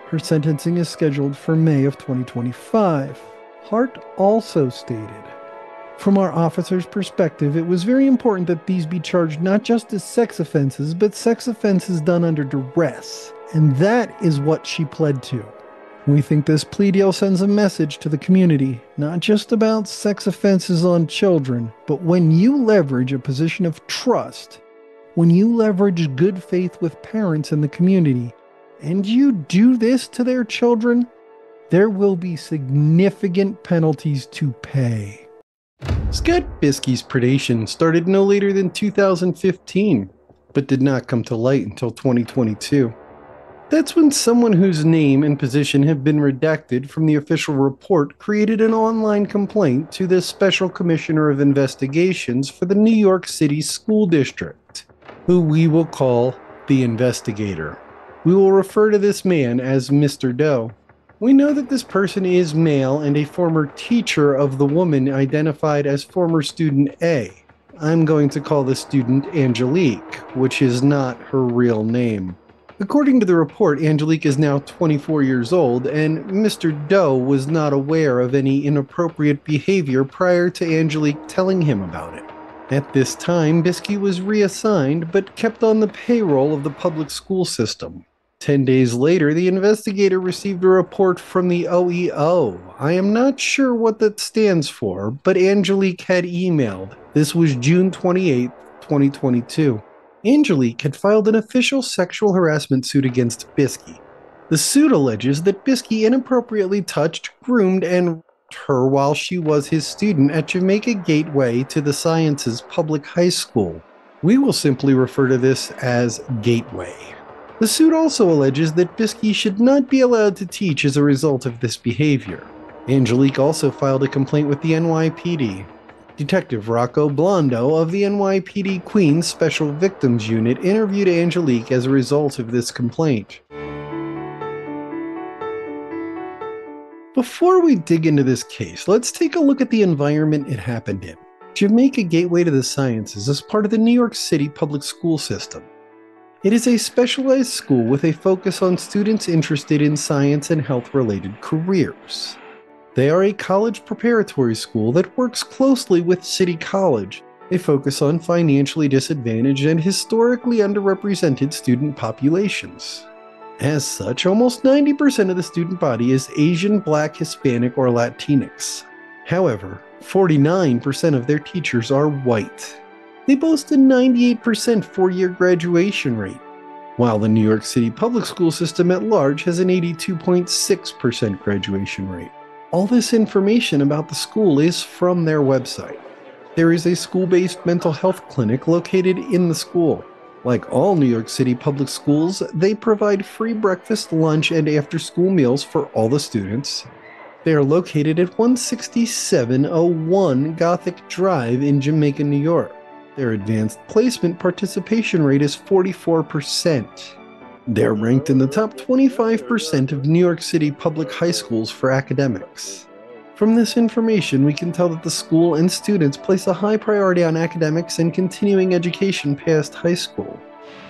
Her sentencing is scheduled for May of 2025. Hart also stated, "From our officer's perspective, it was very important that these be charged not just as sex offenses, but sex offenses done under duress. And that is what she pled to. We think this plea deal sends a message to the community, not just about sex offenses on children, but when you leverage a position of trust, when you leverage good faith with parents in the community, and you do this to their children, there will be significant penalties to pay." Scott Biski's predation started no later than 2015, but did not come to light until 2022. That's when someone whose name and position have been redacted from the official report created an online complaint to the Special Commissioner of Investigations for the New York City School District, who we will call the investigator. We will refer to this man as Mr. Doe. We know that this person is male and a former teacher of the woman identified as former student A. I'm going to call the student Angelique, which is not her real name. According to the report, Angelique is now 24 years old, and Mr. Doe was not aware of any inappropriate behavior prior to Angelique telling him about it. At this time, Biski was reassigned, but kept on the payroll of the public school system. 10 days later, the investigator received a report from the OEO. I am not sure what that stands for, but Angelique had emailed. This was June 28, 2022. Angelique had filed an official sexual harassment suit against Biski. The suit alleges that Biski inappropriately touched, groomed, and raped her while she was his student at Jamaica Gateway to the Sciences Public High School. We will simply refer to this as Gateway. The suit also alleges that Biski should not be allowed to teach as a result of this behavior. Angelique also filed a complaint with the NYPD. Detective Rocco Blondo of the NYPD Queens Special Victims Unit interviewed Angelique as a result of this complaint. Before we dig into this case, let's take a look at the environment it happened in. Jamaica Gateway to the Sciences is part of the New York City public school system. It is a specialized school with a focus on students interested in science and health-related careers. They are a college preparatory school that works closely with City College. They focus on financially disadvantaged and historically underrepresented student populations. As such, almost 90% of the student body is Asian, Black, Hispanic, or Latinx. However, 49% of their teachers are white. They boast a 98% four-year graduation rate, while the New York City public school system at large has an 82.6% graduation rate. All this information about the school is from their website. There is a school-based mental health clinic located in the school. Like all New York City public schools, they provide free breakfast, lunch, and after-school meals for all the students. They are located at 16701 Gothic Drive in Jamaica, New York. Their advanced placement participation rate is 44%. They're ranked in the top 25% of New York City public high schools for academics. From this information, we can tell that the school and students place a high priority on academics and continuing education past high school.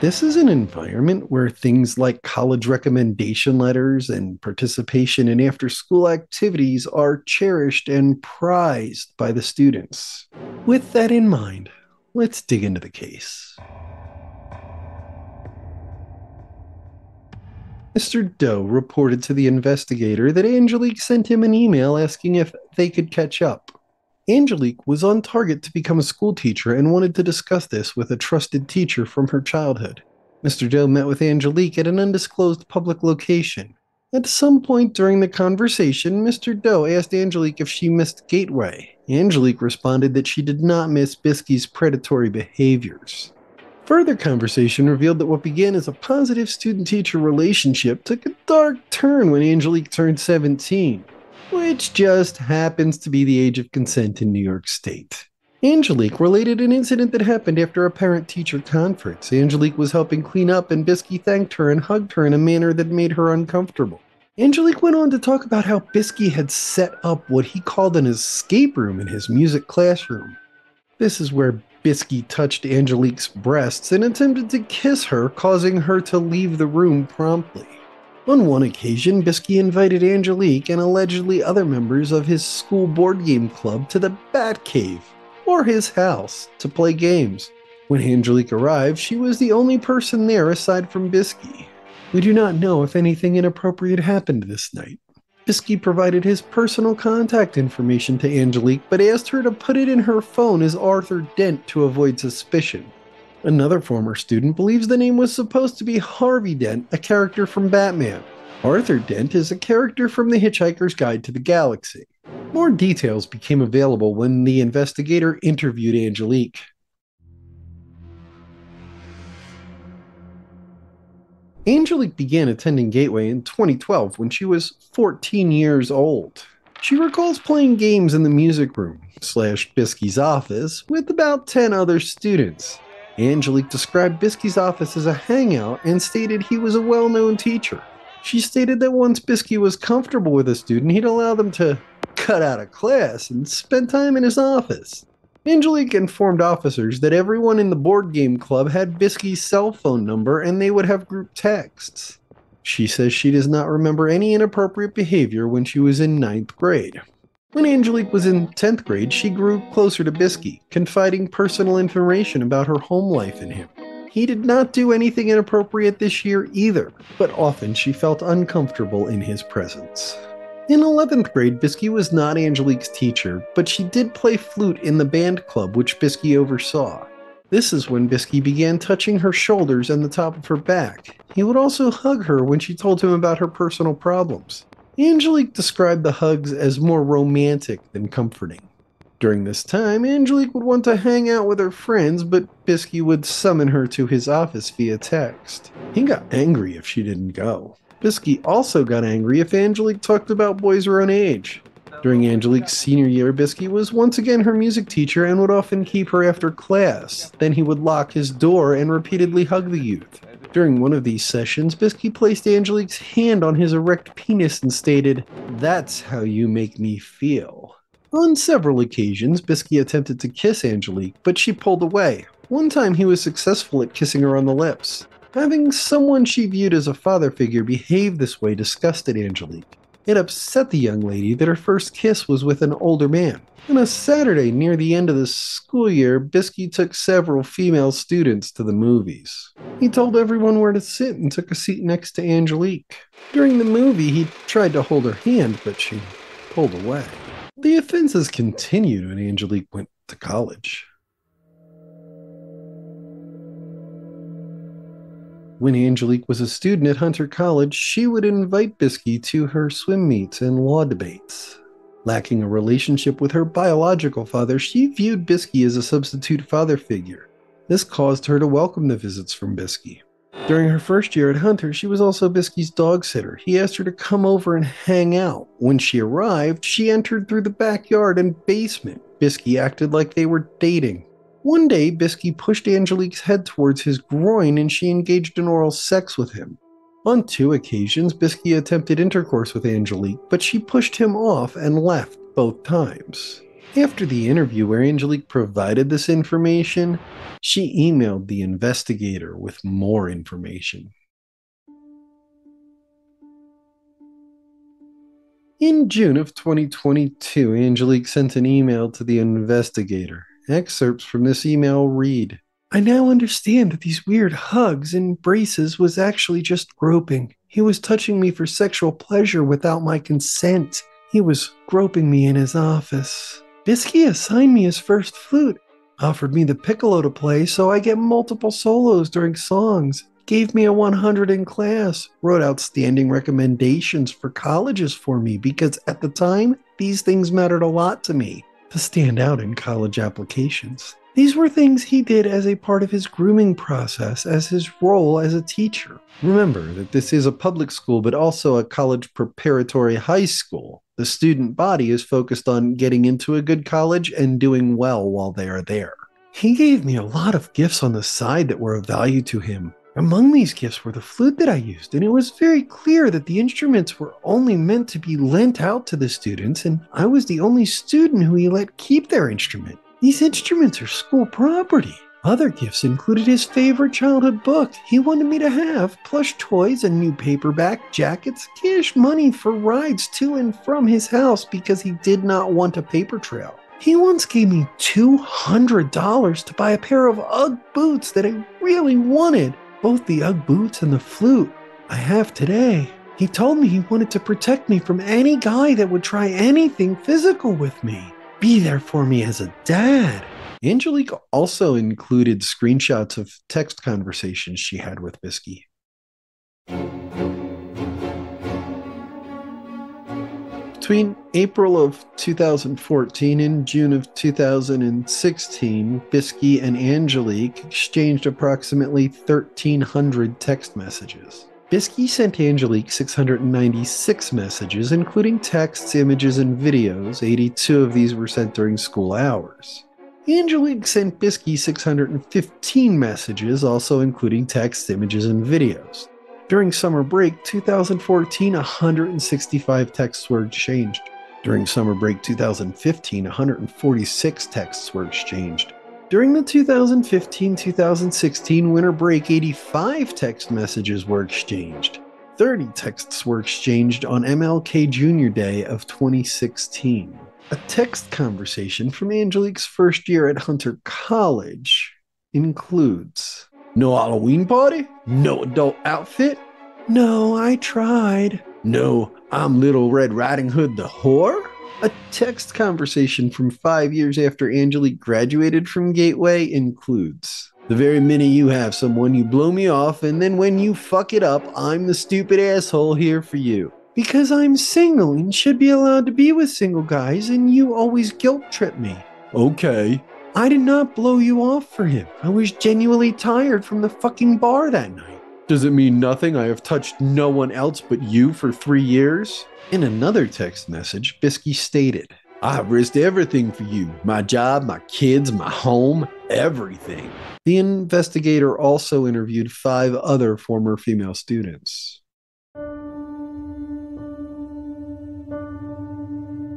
This is an environment where things like college recommendation letters and participation in after-school activities are cherished and prized by the students. With that in mind, let's dig into the case. Mr. Doe reported to the investigator that Angelique sent him an email asking if they could catch up. Angelique was on target to become a school teacher and wanted to discuss this with a trusted teacher from her childhood. Mr. Doe met with Angelique at an undisclosed public location. At some point during the conversation, Mr. Doe asked Angelique if she missed Gateway. Angelique responded that she did not miss Biski's predatory behaviors. Further conversation revealed that what began as a positive student-teacher relationship took a dark turn when Angelique turned 17, which just happens to be the age of consent in New York State. Angelique related an incident that happened after a parent-teacher conference. Angelique was helping clean up and Biski thanked her and hugged her in a manner that made her uncomfortable. Angelique went on to talk about how Biski had set up what he called an escape room in his music classroom. This is where Biski touched Angelique's breasts and attempted to kiss her, causing her to leave the room promptly. On one occasion, Biski invited Angelique and allegedly other members of his school board game club to the Bat Cave, or his house, to play games. When Angelique arrived, she was the only person there aside from Biski. We do not know if anything inappropriate happened this night. Biski provided his personal contact information to Angelique, but asked her to put it in her phone as Arthur Dent to avoid suspicion. Another former student believes the name was supposed to be Harvey Dent, a character from Batman. Arthur Dent is a character from The Hitchhiker's Guide to the Galaxy. More details became available when the investigator interviewed Angelique. Angelique began attending Gateway in 2012 when she was 14 years old. She recalls playing games in the music room / Biski's office with about 10 other students. Angelique described Biski's office as a hangout and stated he was a well-known teacher. She stated that once Biski was comfortable with a student, he'd allow them to cut out of class and spend time in his office. Angelique informed officers that everyone in the board game club had Biski's cell phone number and they would have group texts. She says she does not remember any inappropriate behavior when she was in 9th grade. When Angelique was in 10th grade, she grew closer to Biski, confiding personal information about her home life in him. He did not do anything inappropriate this year either, but often she felt uncomfortable in his presence. In 11th grade, Biski was not Angelique's teacher, but she did play flute in the band club which Biski oversaw. This is when Biski began touching her shoulders and the top of her back. He would also hug her when she told him about her personal problems. Angelique described the hugs as more romantic than comforting. During this time, Angelique would want to hang out with her friends, but Biski would summon her to his office via text. He got angry if she didn't go. Biski also got angry if Angelique talked about boys her own age. During Angelique's senior year, Biski was once again her music teacher and would often keep her after class. Then he would lock his door and repeatedly hug the youth. During one of these sessions, Biski placed Angelique's hand on his erect penis and stated, "That's how you make me feel." On several occasions, Biski attempted to kiss Angelique, but she pulled away. One time he was successful at kissing her on the lips. Having someone she viewed as a father figure behave this way disgusted Angelique. It upset the young lady that her first kiss was with an older man. On a Saturday near the end of the school year, Biski took several female students to the movies. He told everyone where to sit and took a seat next to Angelique. During the movie, he tried to hold her hand, but she pulled away. The offenses continued when Angelique went to college. When Angelique was a student at Hunter College, she would invite Biski to her swim meets and law debates. Lacking a relationship with her biological father, she viewed Biski as a substitute father figure. This caused her to welcome the visits from Biski. During her first year at Hunter, she was also Biski's dog sitter. He asked her to come over and hang out. When she arrived, she entered through the backyard and basement. Biski acted like they were dating. One day, Biski pushed Angelique's head towards his groin and she engaged in oral sex with him. On 2 occasions, Biski attempted intercourse with Angelique, but she pushed him off and left both times. After the interview where Angelique provided this information, she emailed the investigator with more information. In June of 2022, Angelique sent an email to the investigator. Excerpts from this email read, "I now understand that these weird hugs and embraces was actually just groping. He was touching me for sexual pleasure without my consent. He was groping me in his office. Biski assigned me his first flute, offered me the piccolo to play so I get multiple solos during songs, gave me a 100 in class, wrote outstanding recommendations for colleges for me because at the time, these things mattered a lot to me. To stand out in college applications. These were things he did as a part of his grooming process as his role as a teacher." Remember that this is a public school but also a college preparatory high school. The student body is focused on getting into a good college and doing well while they are there. "He gave me a lot of gifts on the side that were of value to him. Among these gifts were the flute that I used, and it was very clear that the instruments were only meant to be lent out to the students, and I was the only student who he let keep their instrument. These instruments are school property. Other gifts included his favorite childhood book he wanted me to have, plush toys, a new paperback, jackets, cash money for rides to and from his house because he did not want a paper trail. He once gave me $200 to buy a pair of Ugg boots that I really wanted. Both the Ugg boots and the flute I have today. He told me he wanted to protect me from any guy that would try anything physical with me. Be there for me as a dad. Angelique also included screenshots of text conversations she had with Biski. Between April of 2014 and June of 2016, Biski and Angelique exchanged approximately 1,300 text messages. Biski sent Angelique 696 messages, including texts, images, and videos. 82 of these were sent during school hours. Angelique sent Biski 615 messages, also including texts, images, and videos. During summer break 2014, 165 texts were exchanged. During summer break 2015, 146 texts were exchanged. During the 2015-2016 winter break, 85 text messages were exchanged. 30 texts were exchanged on MLK Jr. Day of 2016. A text conversation from Angelique's first year at Hunter College includes: no Halloween party? No adult outfit? No, I tried. No, I'm Little Red Riding Hood the whore? A text conversation from 5 years after Angelique graduated from Gateway includes: the very minute you have someone, you blow me off, and then when you fuck it up, I'm the stupid asshole here for you. Because I'm single and should be allowed to be with single guys, and you always guilt trip me. Okay. I did not blow you off for him. I was genuinely tired from the fucking bar that night. Does it mean nothing? I have touched no one else but you for 3 years? In another text message, Biski stated, I've risked everything for you. My job, my kids, my home, everything. The investigator also interviewed 5 other former female students.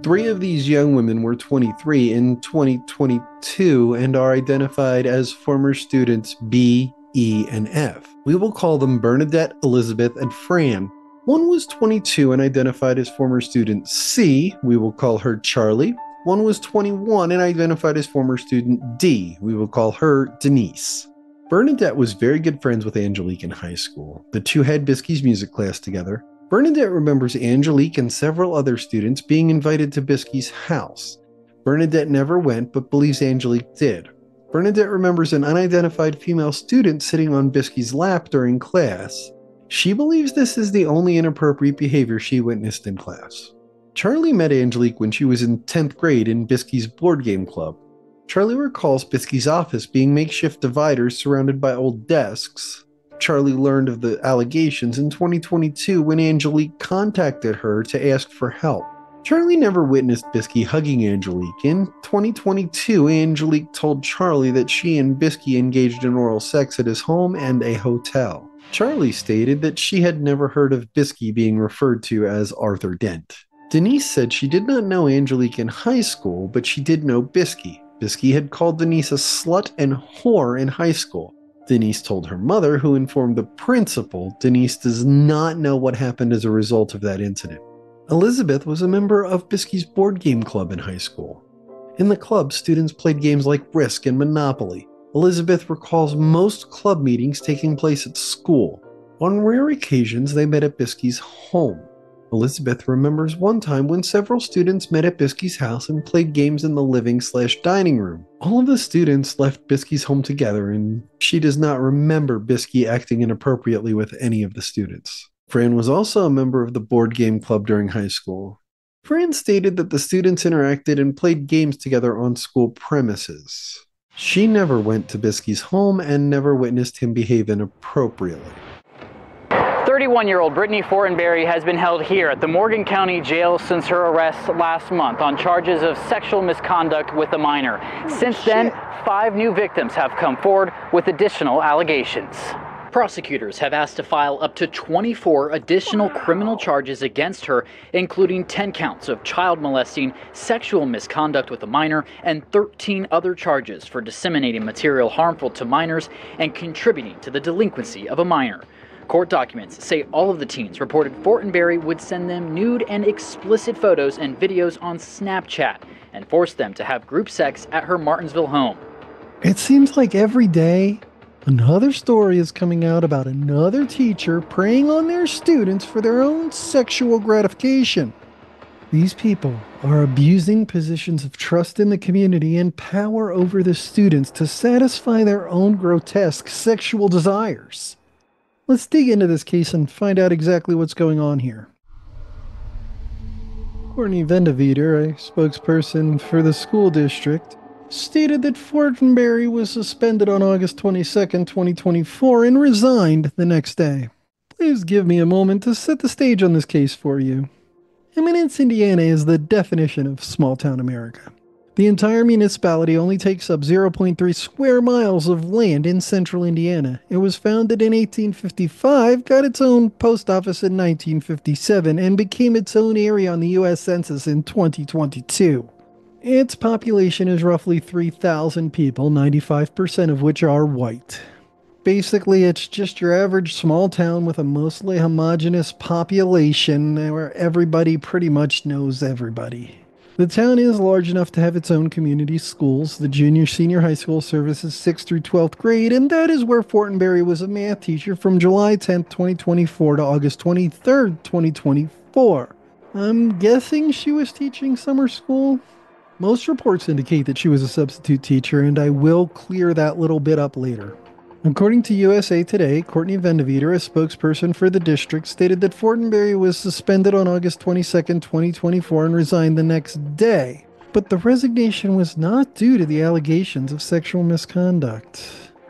3 of these young women were 23 in 2022 and are identified as former students B, E, and F. We will call them Bernadette, Elizabeth, and Fran. One was 22 and identified as former student C. We will call her Charlie. One was 21 and identified as former student D. We will call her Denise. Bernadette was very good friends with Angelique in high school. The two had Biski's music class together. Bernadette remembers Angelique and several other students being invited to Biski's house. Bernadette never went, but believes Angelique did. Bernadette remembers an unidentified female student sitting on Biski's lap during class. She believes this is the only inappropriate behavior she witnessed in class. Charlie met Angelique when she was in 10th grade in Biski's board game club. Charlie recalls Biski's office being makeshift dividers surrounded by old desks. Charlie learned of the allegations in 2022 when Angelique contacted her to ask for help. Charlie never witnessed Biski hugging Angelique. In 2022, Angelique told Charlie that she and Biski engaged in oral sex at his home and a hotel. Charlie stated that she had never heard of Biski being referred to as Arthur Dent. Denise said she did not know Angelique in high school, but she did know Biski. Biski had called Denise a slut and whore in high school. Denise told her mother, who informed the principal. Denise does not know what happened as a result of that incident. Elizabeth was a member of Biski's board game club in high school. In the club, students played games like Risk and Monopoly. Elizabeth recalls most club meetings taking place at school. On rare occasions, they met at Biski's home. Elizabeth remembers one time when several students met at Biski's house and played games in the living/dining room. All of the students left Biski's home together, and she does not remember Biski acting inappropriately with any of the students. Fran was also a member of the board game club during high school. Fran stated that the students interacted and played games together on school premises. She never went to Biski's home and never witnessed him behave inappropriately. 31-year-old Britney Fortinberry has been held here at the Morgan County Jail since her arrest last month on charges of sexual misconduct with a minor. Since then, 5 new victims have come forward with additional allegations. Prosecutors have asked to file up to 24 additional criminal charges against her, including 10 counts of child molesting, sexual misconduct with a minor, and 13 other charges for disseminating material harmful to minors and contributing to the delinquency of a minor. Court documents say all of the teens reported Fortinberry would send them nude and explicit photos and videos on Snapchat and force them to have group sex at her Martinsville home. It seems like every day, another story is coming out about another teacher preying on their students for their own sexual gratification. These people are abusing positions of trust in the community and power over the students to satisfy their own grotesque sexual desires. Let's dig into this case and find out exactly what's going on here. Courtney Vanderveer, a spokesperson for the school district, stated that Fortinberry was suspended on August 22, 2024 and resigned the next day. Please give me a moment to set the stage on this case for you. Eminence, Indiana is the definition of small-town America. The entire municipality only takes up 0.3 square miles of land in central Indiana. It was founded in 1855, got its own post office in 1957, and became its own area on the U.S. Census in 2022. Its population is roughly 3,000 people, 95% of which are white. Basically, it's just your average small town with a mostly homogeneous population where everybody pretty much knows everybody. The town is large enough to have its own community schools. The junior-senior high school services 6th through 12th grade, and that is where Fortinberry was a math teacher from July 10th, 2024 to August 23rd, 2024. I'm guessing she was teaching summer school? Most reports indicate that she was a substitute teacher, and I will clear that little bit up later. According to USA Today, Courtney Vanderveer, a spokesperson for the district, stated that Fortinberry was suspended on August 22, 2024 and resigned the next day. But the resignation was not due to the allegations of sexual misconduct.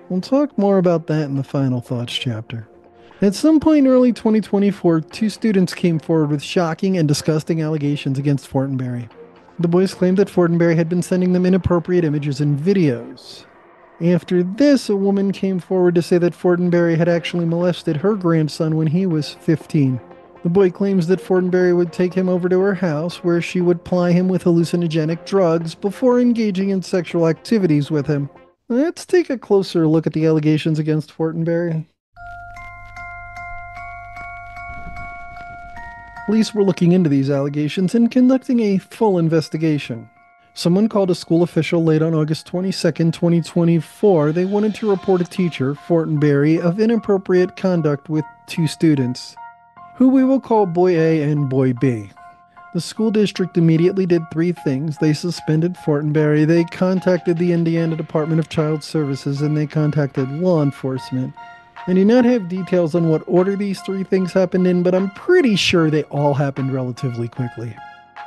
We'll talk more about that in the Final Thoughts chapter. At some point in early 2024, 2 students came forward with shocking and disgusting allegations against Fortinberry. The boys claimed that Fortinberry had been sending them inappropriate images and videos. After this, a woman came forward to say that Fortinberry had actually molested her grandson when he was 15. The boy claims that Fortinberry would take him over to her house where she would ply him with hallucinogenic drugs before engaging in sexual activities with him. Let's take a closer look at the allegations against Fortinberry. Police were looking into these allegations and conducting a full investigation. Someone called a school official late on August 22, 2024. They wanted to report a teacher, Fortinberry, of inappropriate conduct with 2 students, who we will call Boy A and Boy B. The school district immediately did 3 things. They suspended Fortinberry, they contacted the Indiana Department of Child Services, and they contacted law enforcement. I do not have details on what order these 3 things happened in, but I'm pretty sure they all happened relatively quickly.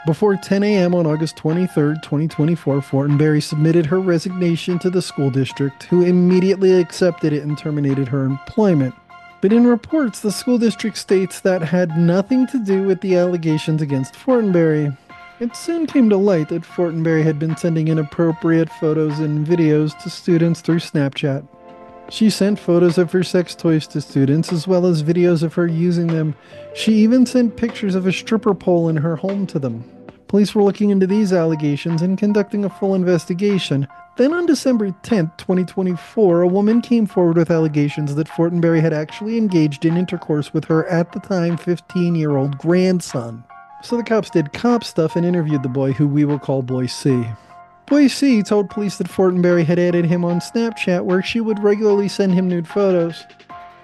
Before 10 a.m. on August 23, 2024, Fortinberry submitted her resignation to the school district, who immediately accepted it and terminated her employment. But in reports, the school district states that had nothing to do with the allegations against Fortinberry. It soon came to light that Fortinberry had been sending inappropriate photos and videos to students through Snapchat. She sent photos of her sex toys to students, as well as videos of her using them. She even sent pictures of a stripper pole in her home to them. Police were looking into these allegations and conducting a full investigation. Then on December 10, 2024, a woman came forward with allegations that Fortinberry had actually engaged in intercourse with her at the time 15-year-old grandson. So the cops did cop stuff and interviewed the boy, who we will call Boy C. Boy C told police that Fortinberry had added him on Snapchat, where she would regularly send him nude photos.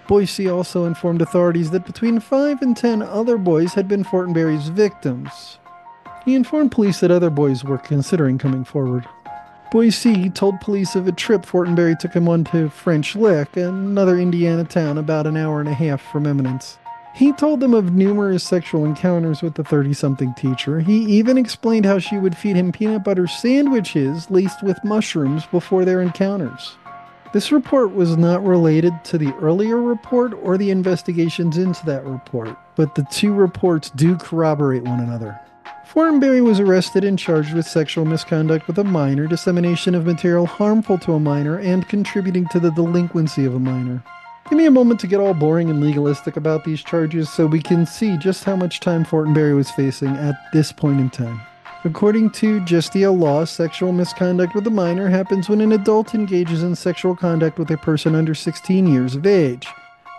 Boy C also informed authorities that between 5 and 10 other boys had been Fortinberry's victims. He informed police that other boys were considering coming forward. Boy C told police of a trip Fortinberry took him on to French Lick, another Indiana town about an hour and a half from Eminence. He told them of numerous sexual encounters with the 30-something teacher. He even explained how she would feed him peanut butter sandwiches laced with mushrooms before their encounters. This report was not related to the earlier report or the investigations into that report, but the 2 reports do corroborate one another. Fortinberry was arrested and charged with sexual misconduct with a minor, dissemination of material harmful to a minor, and contributing to the delinquency of a minor. Give me a moment to get all boring and legalistic about these charges so we can see just how much time Fortenberry was facing at this point in time. According to Gestia law, sexual misconduct with a minor happens when an adult engages in sexual conduct with a person under 16 years of age.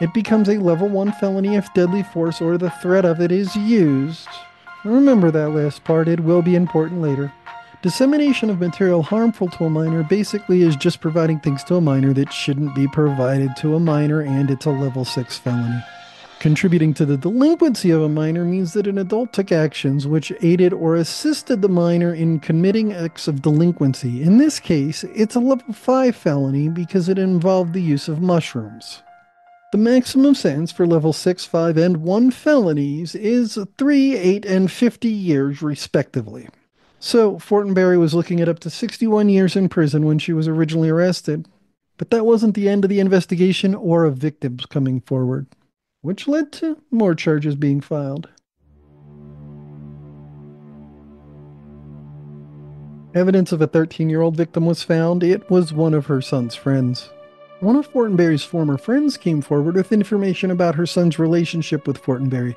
It becomes a level 1 felony if deadly force or the threat of it is used. Remember that last part, it will be important later. Dissemination of material harmful to a minor basically is just providing things to a minor that shouldn't be provided to a minor, and it's a level 6 felony. Contributing to the delinquency of a minor means that an adult took actions which aided or assisted the minor in committing acts of delinquency. In this case, it's a level 5 felony because it involved the use of mushrooms. The maximum sentence for level 6, 5, and 1 felonies is 3, 8, and 50 years respectively. So, Fortenberry was looking at up to 61 years in prison when she was originally arrested. But that wasn't the end of the investigation or of victims coming forward, which led to more charges being filed. Evidence of a 13-year-old victim was found. It was one of her son's friends. One of Fortenberry's former friends came forward with information about her son's relationship with Fortenberry.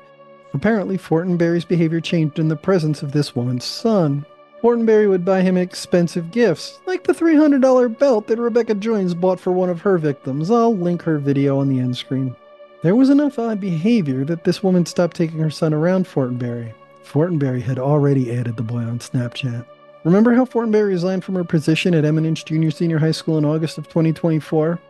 Apparently, Fortenberry's behavior changed in the presence of this woman's son. Fortenberry would buy him expensive gifts, like the $300 belt that Rebecca Joynes bought for one of her victims. I'll link her video on the end screen. There was enough odd behavior that this woman stopped taking her son around Fortenberry. Fortenberry had already added the boy on Snapchat. Remember how Fortenberry resigned from her position at Eminence Junior Senior High School in August of 2024?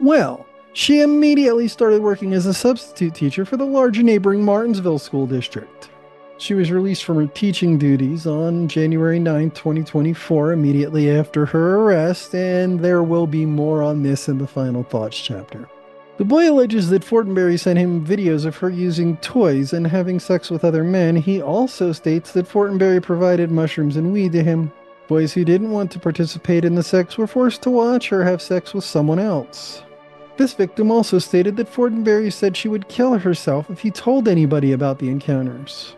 Well, she immediately started working as a substitute teacher for the large neighboring Martinsville School District. She was released from her teaching duties on January 9, 2024, immediately after her arrest, and there will be more on this in the Final Thoughts chapter. The boy alleges that Fortenberry sent him videos of her using toys and having sex with other men. He also states that Fortenberry provided mushrooms and weed to him. Boys who didn't want to participate in the sex were forced to watch her have sex with someone else. This victim also stated that Fortenberry said she would kill herself if he told anybody about the encounters.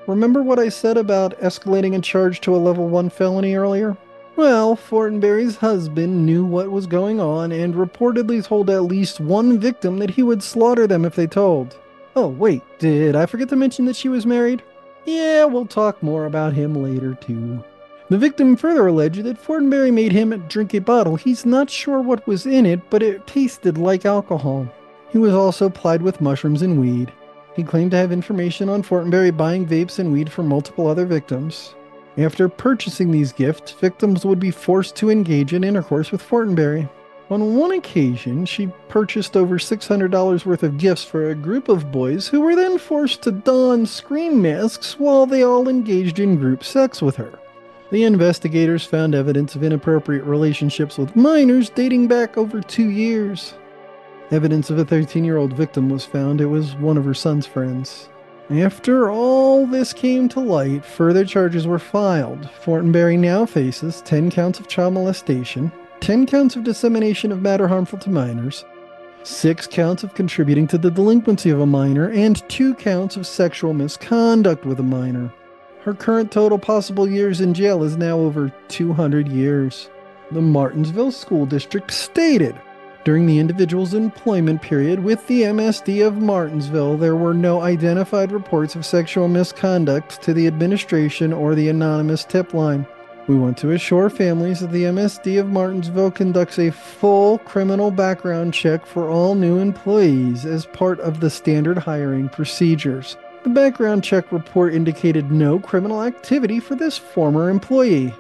Remember what I said about escalating a charge to a level 1 felony earlier? Well, Fortenberry's husband knew what was going on and reportedly told at least one victim that he would slaughter them if they told. Oh wait, did I forget to mention that she was married? Yeah, we'll talk more about him later too. The victim further alleged that Fortenberry made him drink a bottle. He's not sure what was in it, but it tasted like alcohol. He was also plied with mushrooms and weed. He claimed to have information on Fortenberry buying vapes and weed from multiple other victims. After purchasing these gifts, victims would be forced to engage in intercourse with Fortenberry. On one occasion, she purchased over $600 worth of gifts for a group of boys who were then forced to don scream masks while they all engaged in group sex with her. The investigators found evidence of inappropriate relationships with minors dating back over 2 years. Evidence of a 13-year-old victim was found. It was one of her son's friends. After all this came to light, further charges were filed. Fortenberry now faces 10 counts of child molestation, 10 counts of dissemination of matter harmful to minors, 6 counts of contributing to the delinquency of a minor, and 2 counts of sexual misconduct with a minor. Her current total possible years in jail is now over 200 years. The Martinsville School District stated, during the individual's employment period with the MSD of Martinsville, there were no identified reports of sexual misconduct to the administration or the anonymous tip line. We want to assure families that the MSD of Martinsville conducts a full criminal background check for all new employees as part of the standard hiring procedures. The background check report indicated no criminal activity for this former employee.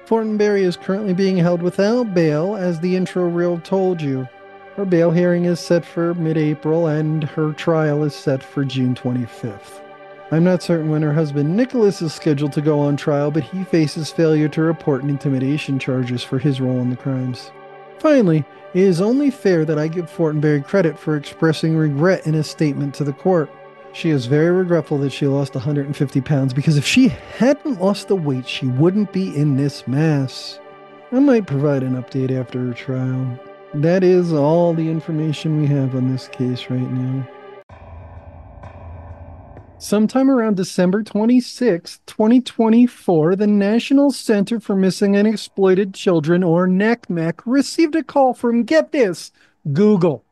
Fortenberry is currently being held without bail, as the intro reel told you. Her bail hearing is set for mid-April, and her trial is set for June 25th. I'm not certain when her husband Nicholas is scheduled to go on trial, but he faces failure to report and intimidation charges for his role in the crimes. Finally, it is only fair that I give Fortenberry credit for expressing regret in a statement to the court. She is very regretful that she lost 150 pounds, because if she hadn't lost the weight, she wouldn't be in this mess. I might provide an update after her trial. That is all the information we have on this case right now. Sometime around December 26, 2024, the National Center for Missing and Exploited Children, or NACMEC, received a call from, get this, Google.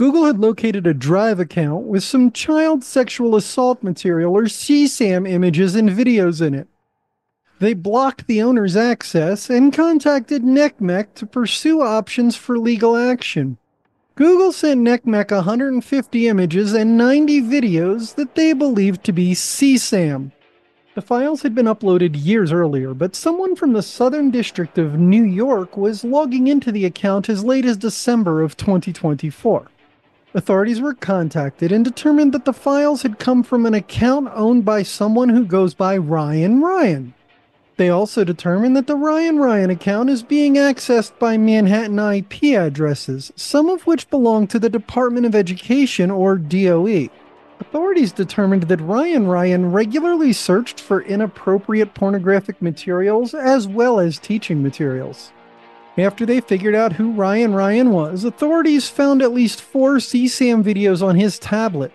Google had located a Drive account with some child sexual assault material or CSAM images and videos in it. They blocked the owner's access and contacted NCMEC to pursue options for legal action. Google sent NCMEC 150 images and 90 videos that they believed to be CSAM. The files had been uploaded years earlier, but someone from the Southern District of New York was logging into the account as late as December of 2024. Authorities were contacted and determined that the files had come from an account owned by someone who goes by Ryan Ryan. They also determined that the Ryan Ryan account is being accessed by Manhattan IP addresses, some of which belong to the Department of Education or DOE. Authorities determined that Ryan Ryan regularly searched for inappropriate pornographic materials as well as teaching materials. After they figured out who Ryan Ryan was, authorities found at least 4 CSAM videos on his tablet.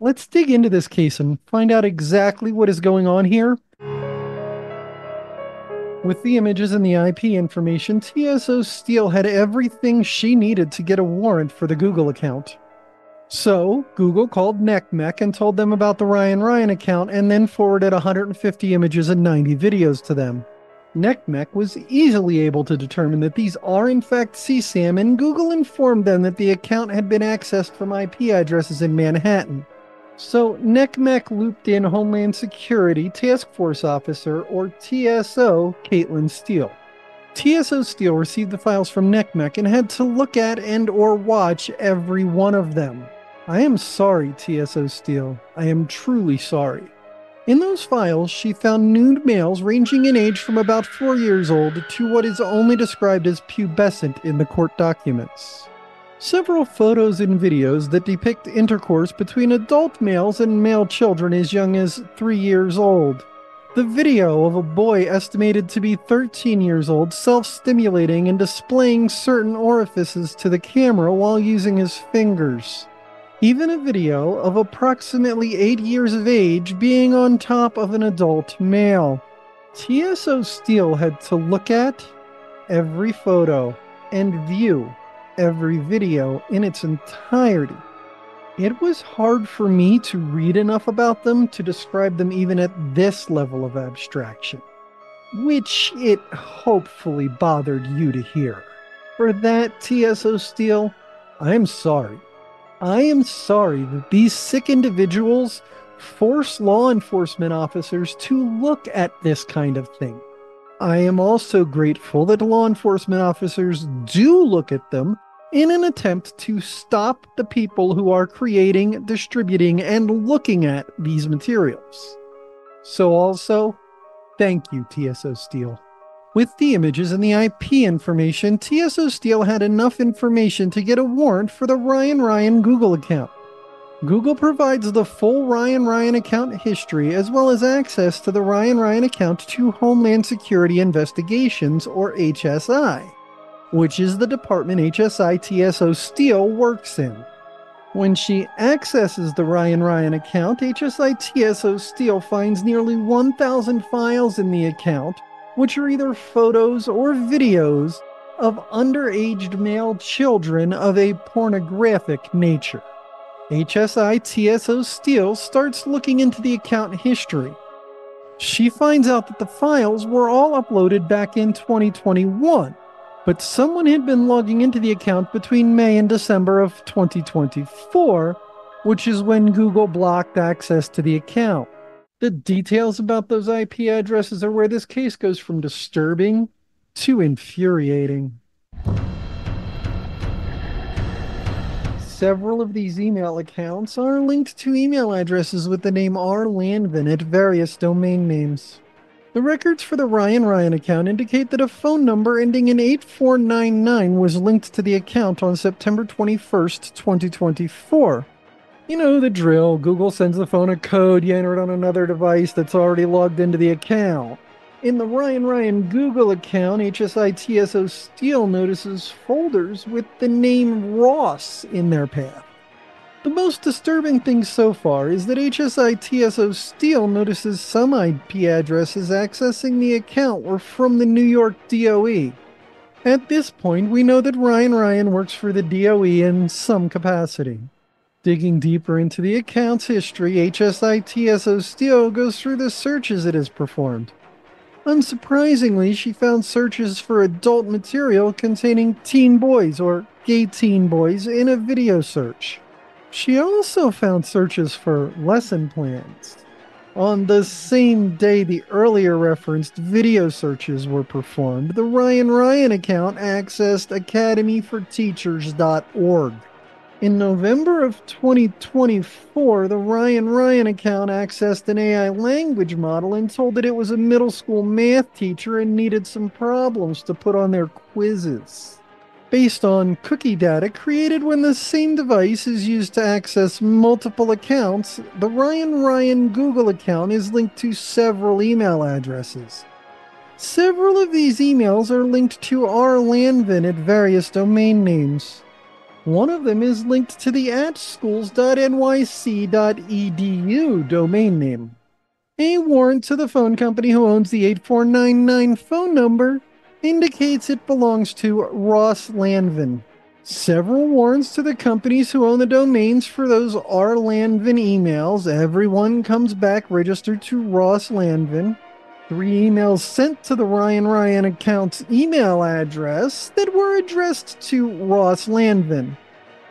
Let's dig into this case and find out exactly what is going on here. With the images and the IP information, TSO Steele had everything she needed to get a warrant for the Google account. So, Google called NCMEC and told them about the Ryan Ryan account and then forwarded 150 images and 90 videos to them. NCMEC was easily able to determine that these are in fact CSAM, and Google informed them that the account had been accessed from IP addresses in Manhattan. So NCMEC looped in Homeland Security Task Force Officer, or TSO, Caitlin Steele. TSO Steele received the files from NCMEC and had to look at and or watch every one of them. I am sorry, TSO Steele. I am truly sorry. In those files, she found nude males ranging in age from about 4 years old to what is only described as pubescent in the court documents. Several photos and videos that depict intercourse between adult males and male children as young as 3 years old. The video of a boy estimated to be 13 years old self-stimulating and displaying certain orifices to the camera while using his fingers. Even a video of approximately 8 years of age being on top of an adult male. TSO Steele had to look at every photo and view every video in its entirety. It was hard for me to read enough about them to describe them even at this level of abstraction, which it hopefully bothered you to hear. For that, TSO Steele, I am sorry. I am sorry that these sick individuals force law enforcement officers to look at this kind of thing. I am also grateful that law enforcement officers do look at them in an attempt to stop the people who are creating, distributing, and looking at these materials. So also, thank you, TSO Steele. With the images and the IP information, TSO Steele had enough information to get a warrant for the Ryan Ryan Google account. Google provides the full Ryan Ryan account history as well as access to the Ryan Ryan account to Homeland Security Investigations, or HSI, which is the department HSI TSO Steele works in. When she accesses the Ryan Ryan account, HSI TSO Steele finds nearly 1,000 files in the account, which are either photos or videos of underaged male children of a pornographic nature. HSI TSO Steele starts looking into the account history. She finds out that the files were all uploaded back in 2021, but someone had been logging into the account between May and December of 2024, which is when Google blocked access to the account. The details about those IP addresses are where this case goes from disturbing to infuriating. Several of these email accounts are linked to email addresses with the name R.Lanvin at various domain names. The records for the Ryan Ryan account indicate that a phone number ending in 8499 was linked to the account on September 21st, 2024. You know the drill. Google sends the phone a code, you enter it on another device that's already logged into the account. In the Ryan Ryan Google account, HSI TSO Steele notices folders with the name Ross in their path. The most disturbing thing so far is that HSI TSO Steele notices some IP addresses accessing the account were from the New York DOE. At this point, we know that Ryan works for the DOE in some capacity. Digging deeper into the account's history, HSITSO Steele goes through the searches it has performed. Unsurprisingly, she found searches for adult material containing teen boys or gay teen boys in a video search. She also found searches for lesson plans. On the same day the earlier referenced video searches were performed, the Ryan account accessed academyforteachers.org. In November of 2024, the Ryan account accessed an AI language model and told it it was a middle school math teacher and needed some problems to put on their quizzes. Based on cookie data created when the same device is used to access multiple accounts, the Ryan Google account is linked to several email addresses. Several of these emails are linked to Lanvin at various domain names. One of them is linked to the @schools.nyc.edu domain name. A warrant to the phone company who owns the 8499 phone number indicates it belongs to Ross Lanvin. Several warrants to the companies who own the domains for those Lanvin emails. Everyone comes back registered to Ross Lanvin. 3 emails sent to the Ryan account's email address that were addressed to Ross Lanvin.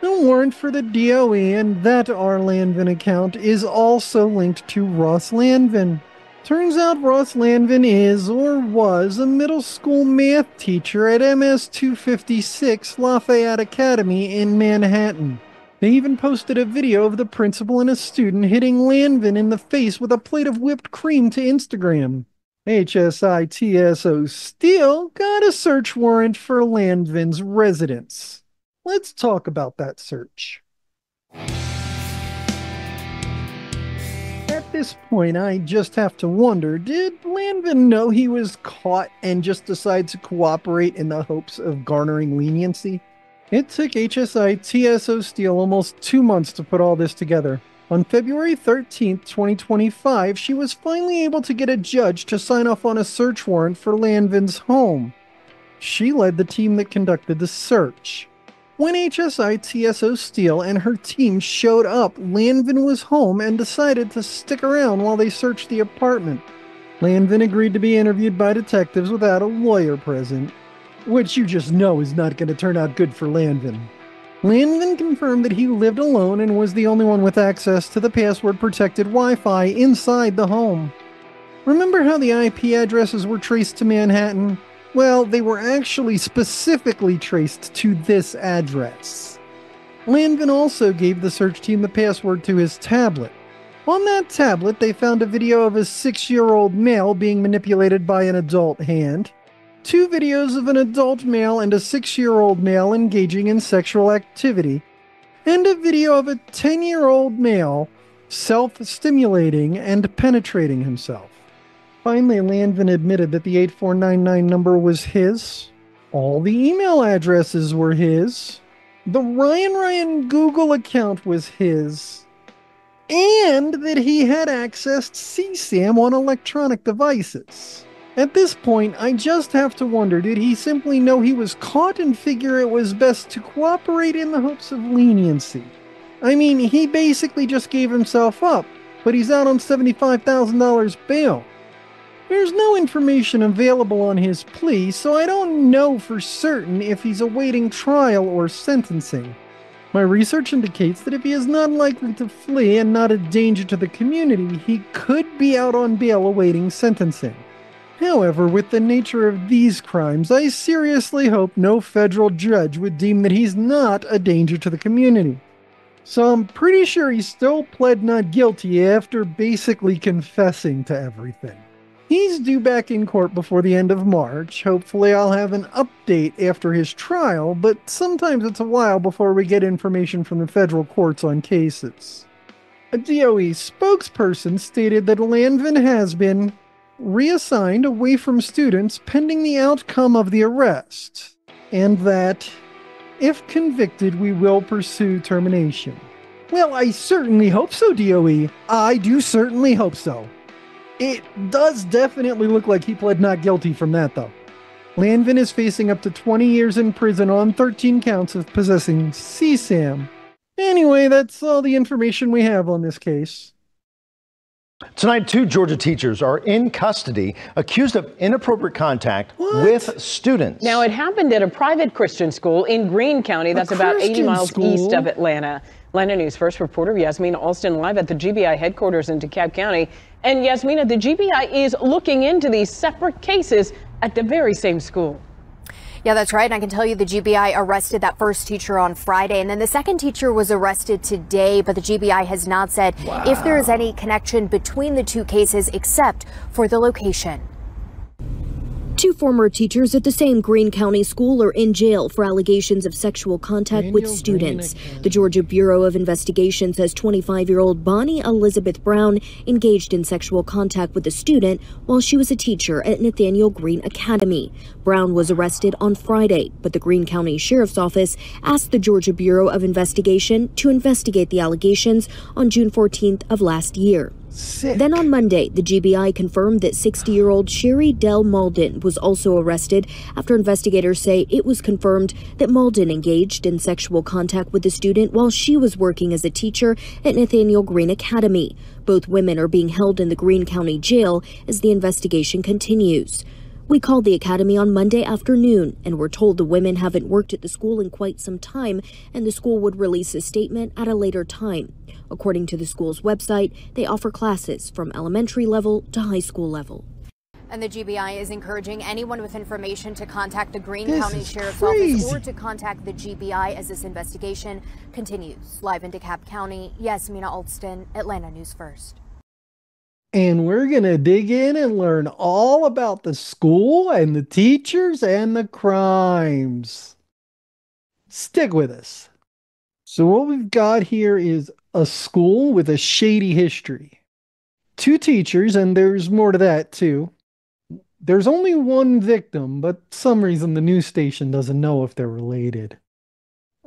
The warrant for the DOE and that Lanvin account is also linked to Ross Lanvin. Turns out Ross Lanvin is or was a middle school math teacher at MS 256 Lafayette Academy in Manhattan. They even posted a video of the principal and a student hitting Lanvin in the face with a plate of whipped cream to Instagram. HSITSO Steele got a search warrant for Lanvin's residence. Let's talk about that search. At this point, I just have to wonder, did Lanvin know he was caught and just decide to cooperate in the hopes of garnering leniency? It took HSITSO Steele almost 2 months to put all this together. On February 13th, 2025, she was finally able to get a judge to sign off on a search warrant for Lanvin's home. She led the team that conducted the search. When HSITSO Steele and her team showed up, Lanvin was home and decided to stick around while they searched the apartment. Lanvin agreed to be interviewed by detectives without a lawyer present, which you just know is not going to turn out good for Lanvin. Lanvin confirmed that he lived alone and was the only one with access to the password-protected Wi-Fi inside the home. Remember how the IP addresses were traced to Manhattan? Well, they were actually specifically traced to this address. Lanvin also gave the search team the password to his tablet. On that tablet, they found a video of a 6-year-old male being manipulated by an adult hand, 2 videos of an adult male and a 6-year-old male engaging in sexual activity, and a video of a 10-year-old male self-stimulating and penetrating himself. Finally, Lanvin admitted that the 8499 number was his, all the email addresses were his, the Ryan Google account was his, and that he had accessed CSAM on electronic devices. At this point, I just have to wonder, did he simply know he was caught and figure it was best to cooperate in the hopes of leniency? I mean, he basically just gave himself up, but he's out on $75,000 bail. There's no information available on his plea, so I don't know for certain if he's awaiting trial or sentencing. My research indicates that if he is not likely to flee and not a danger to the community, he could be out on bail awaiting sentencing. However, with the nature of these crimes, I seriously hope no federal judge would deem that he's not a danger to the community. So I'm pretty sure he still pled not guilty after basically confessing to everything. He's due back in court before the end of March. Hopefully I'll have an update after his trial, but sometimes it's a while before we get information from the federal courts on cases. A DOE spokesperson stated that Lanvin has been reassigned away from students pending the outcome of the arrest, and that, if convicted, we will pursue termination. Well, I certainly hope so, DOE. I do certainly hope so. It does definitely look like he pled not guilty from that, though. Lanvin is facing up to 20 years in prison on 13 counts of possessing CSAM. Anyway, that's all the information we have on this case. Tonight, 2 Georgia teachers are in custody accused of inappropriate contact with students. Now, it happened at a private Christian school in Greene County. That's about 80 miles east of Atlanta. Atlanta News First reporter Yasmina Alston live at the GBI headquarters in DeKalb County. And Yasmina, the GBI is looking into these separate cases at the very same school. Yeah, that's right. And I can tell you the GBI arrested that first teacher on Friday, and then the second teacher was arrested today, but the GBI has not said if there is any connection between the 2 cases except for the location. 2 former teachers at the same Greene County school are in jail for allegations of sexual contact with students. The Georgia Bureau of Investigation says 25-year-old Bonnie Elizabeth Brown engaged in sexual contact with a student while she was a teacher at Nathaniel Greene Academy. Brown was arrested on Friday, but the Greene County Sheriff's Office asked the Georgia Bureau of Investigation to investigate the allegations on June 14th of last year. Then on Monday, the GBI confirmed that 60-year-old Sherry Dell Mauldin was also arrested after investigators say it was confirmed that Mauldin engaged in sexual contact with the student while she was working as a teacher at Nathaniel Greene Academy. Both women are being held in the Greene County Jail as the investigation continues. We called the academy on Monday afternoon and were told the women haven't worked at the school in quite some time and the school would release a statement at a later time. According to the school's website, they offer classes from elementary level to high school level. And the GBI is encouraging anyone with information to contact the Greene County Sheriff's Office or to contact the GBI as this investigation continues. Live in DeKalb County, Yasmina Alston, Atlanta News First. And we're going to dig in and learn all about the school and the teachers and the crimes. Stick with us. So what we've got here is a school with a shady history. 2 teachers, and there's more to that too. There's only 1 victim, but for some reason the news station doesn't know if they're related.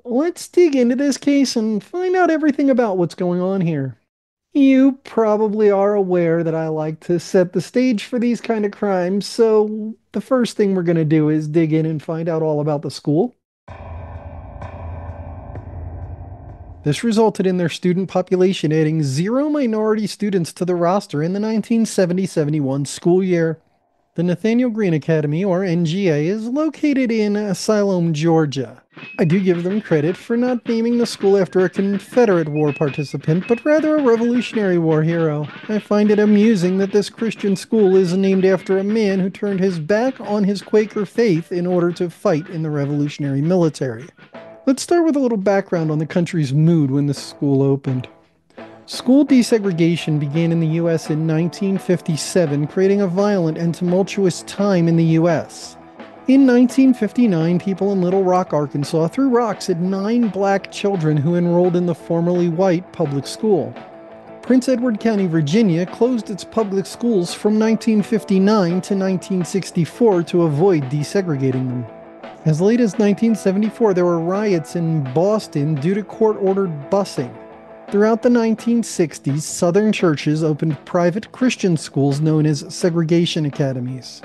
Let's dig into this case and find out everything about what's going on here. You probably are aware that I like to set the stage for these kind of crimes, so the first thing we're going to do is dig in and find out all about the school. This resulted in their student population adding 0 minority students to the roster in the 1970-71 school year. The Nathaniel Greene Academy, or NGA, is located in Siloam, Georgia. I do give them credit for not naming the school after a Confederate War participant, but rather a Revolutionary War hero. I find it amusing that this Christian school is named after a man who turned his back on his Quaker faith in order to fight in the Revolutionary military. Let's start with a little background on the country's mood when the school opened. School desegregation began in the U.S. in 1957, creating a violent and tumultuous time in the U.S. In 1959, people in Little Rock, Arkansas threw rocks at 9 black children who enrolled in the formerly white public school. Prince Edward County, Virginia closed its public schools from 1959 to 1964 to avoid desegregating them. As late as 1974, there were riots in Boston due to court-ordered busing. Throughout the 1960s, Southern churches opened private Christian schools known as segregation academies.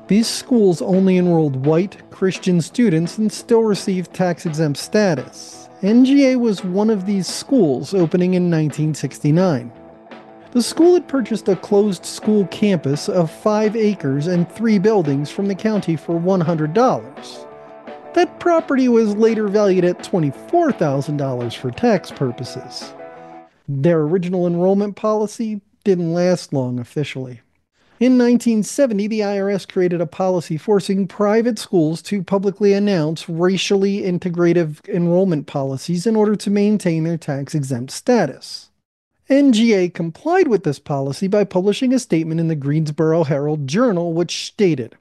These schools only enrolled white Christian students and still received tax-exempt status. NGA was one of these schools, opening in 1969. The school had purchased a closed school campus of 5 acres and 3 buildings from the county for $100. That property was later valued at $24,000 for tax purposes. Their original enrollment policy didn't last long officially. In 1970, the IRS created a policy forcing private schools to publicly announce racially integrative enrollment policies in order to maintain their tax-exempt status. NGA complied with this policy by publishing a statement in the Greensboro Herald-Journal which stated,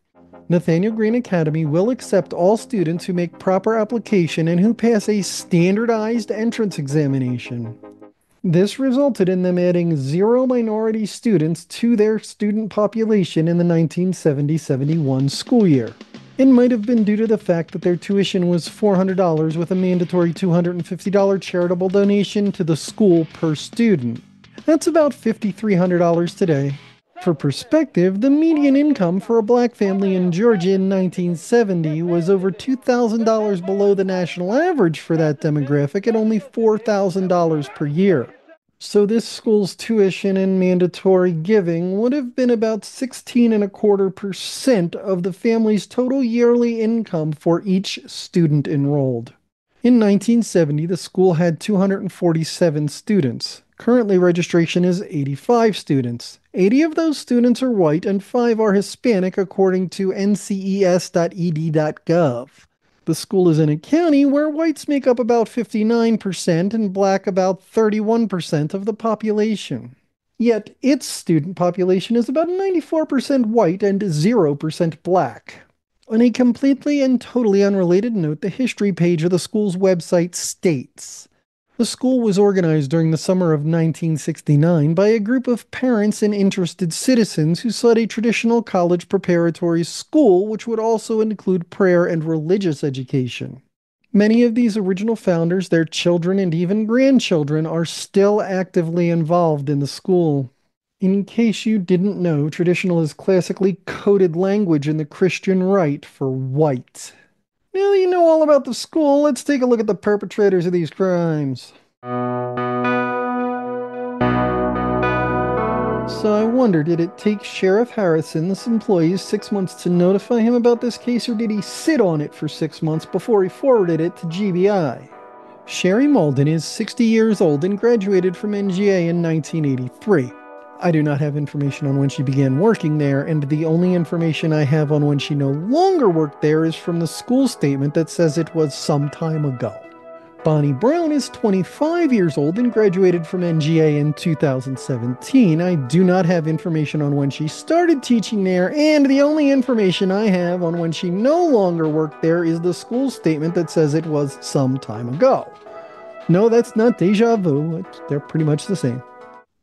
Nathaniel Greene Academy will accept all students who make proper application and who pass a standardized entrance examination. This resulted in them adding 0 minority students to their student population in the 1970-71 school year. It might have been due to the fact that their tuition was $400 with a mandatory $250 charitable donation to the school per student. That's about $5,300 today. For perspective, the median income for a black family in Georgia in 1970 was over $2,000 below the national average for that demographic at only $4,000 per year. So this school's tuition and mandatory giving would have been about 16.25% of the family's total yearly income for each student enrolled. In 1970, the school had 247 students. Currently, registration is 85 students. 80 of those students are white and 5 are Hispanic, according to nces.ed.gov. The school is in a county where whites make up about 59% and black about 31% of the population. Yet, its student population is about 94% white and 0% black. On a completely and totally unrelated note, the history page of the school's website states, the school was organized during the summer of 1969 by a group of parents and interested citizens who sought a traditional college preparatory school which would also include prayer and religious education. Many of these original founders, their children, and even grandchildren are still actively involved in the school. In case you didn't know, traditional is classically coded language in the Christian right for white. Now that you know all about the school, let's take a look at the perpetrators of these crimes. So I wonder, did it take Sheriff Harrison's employees 6 months to notify him about this case, or did he sit on it for 6 months before he forwarded it to GBI? Sherry Mauldin is 60 years old and graduated from NGA in 1983. I do not have information on when she began working there, and the only information I have on when she no longer worked there is from the school statement that says it was some time ago. Bonnie Brown is 25 years old and graduated from NGA in 2017. I do not have information on when she started teaching there, and the only information I have on when she no longer worked there is the school statement that says it was some time ago. No, that's not deja vu. They're pretty much the same.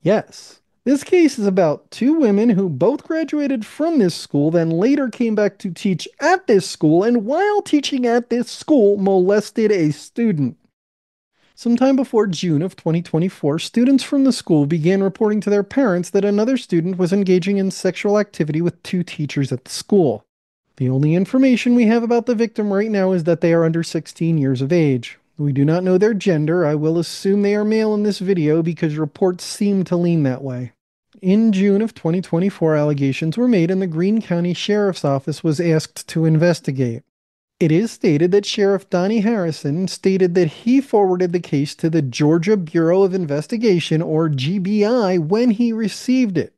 Yes. This case is about 2 women who both graduated from this school, then later came back to teach at this school, and while teaching at this school, molested a student. Sometime before June of 2024, students from the school began reporting to their parents that another student was engaging in sexual activity with 2 teachers at the school. The only information we have about the victim right now is that they are under 16 years of age. We do not know their gender. I will assume they are male in this video because reports seem to lean that way. In June of 2024, allegations were made and the Greene County Sheriff's Office was asked to investigate. It is stated that Sheriff Donnie Harrison stated that he forwarded the case to the Georgia Bureau of Investigation, or GBI, when he received it.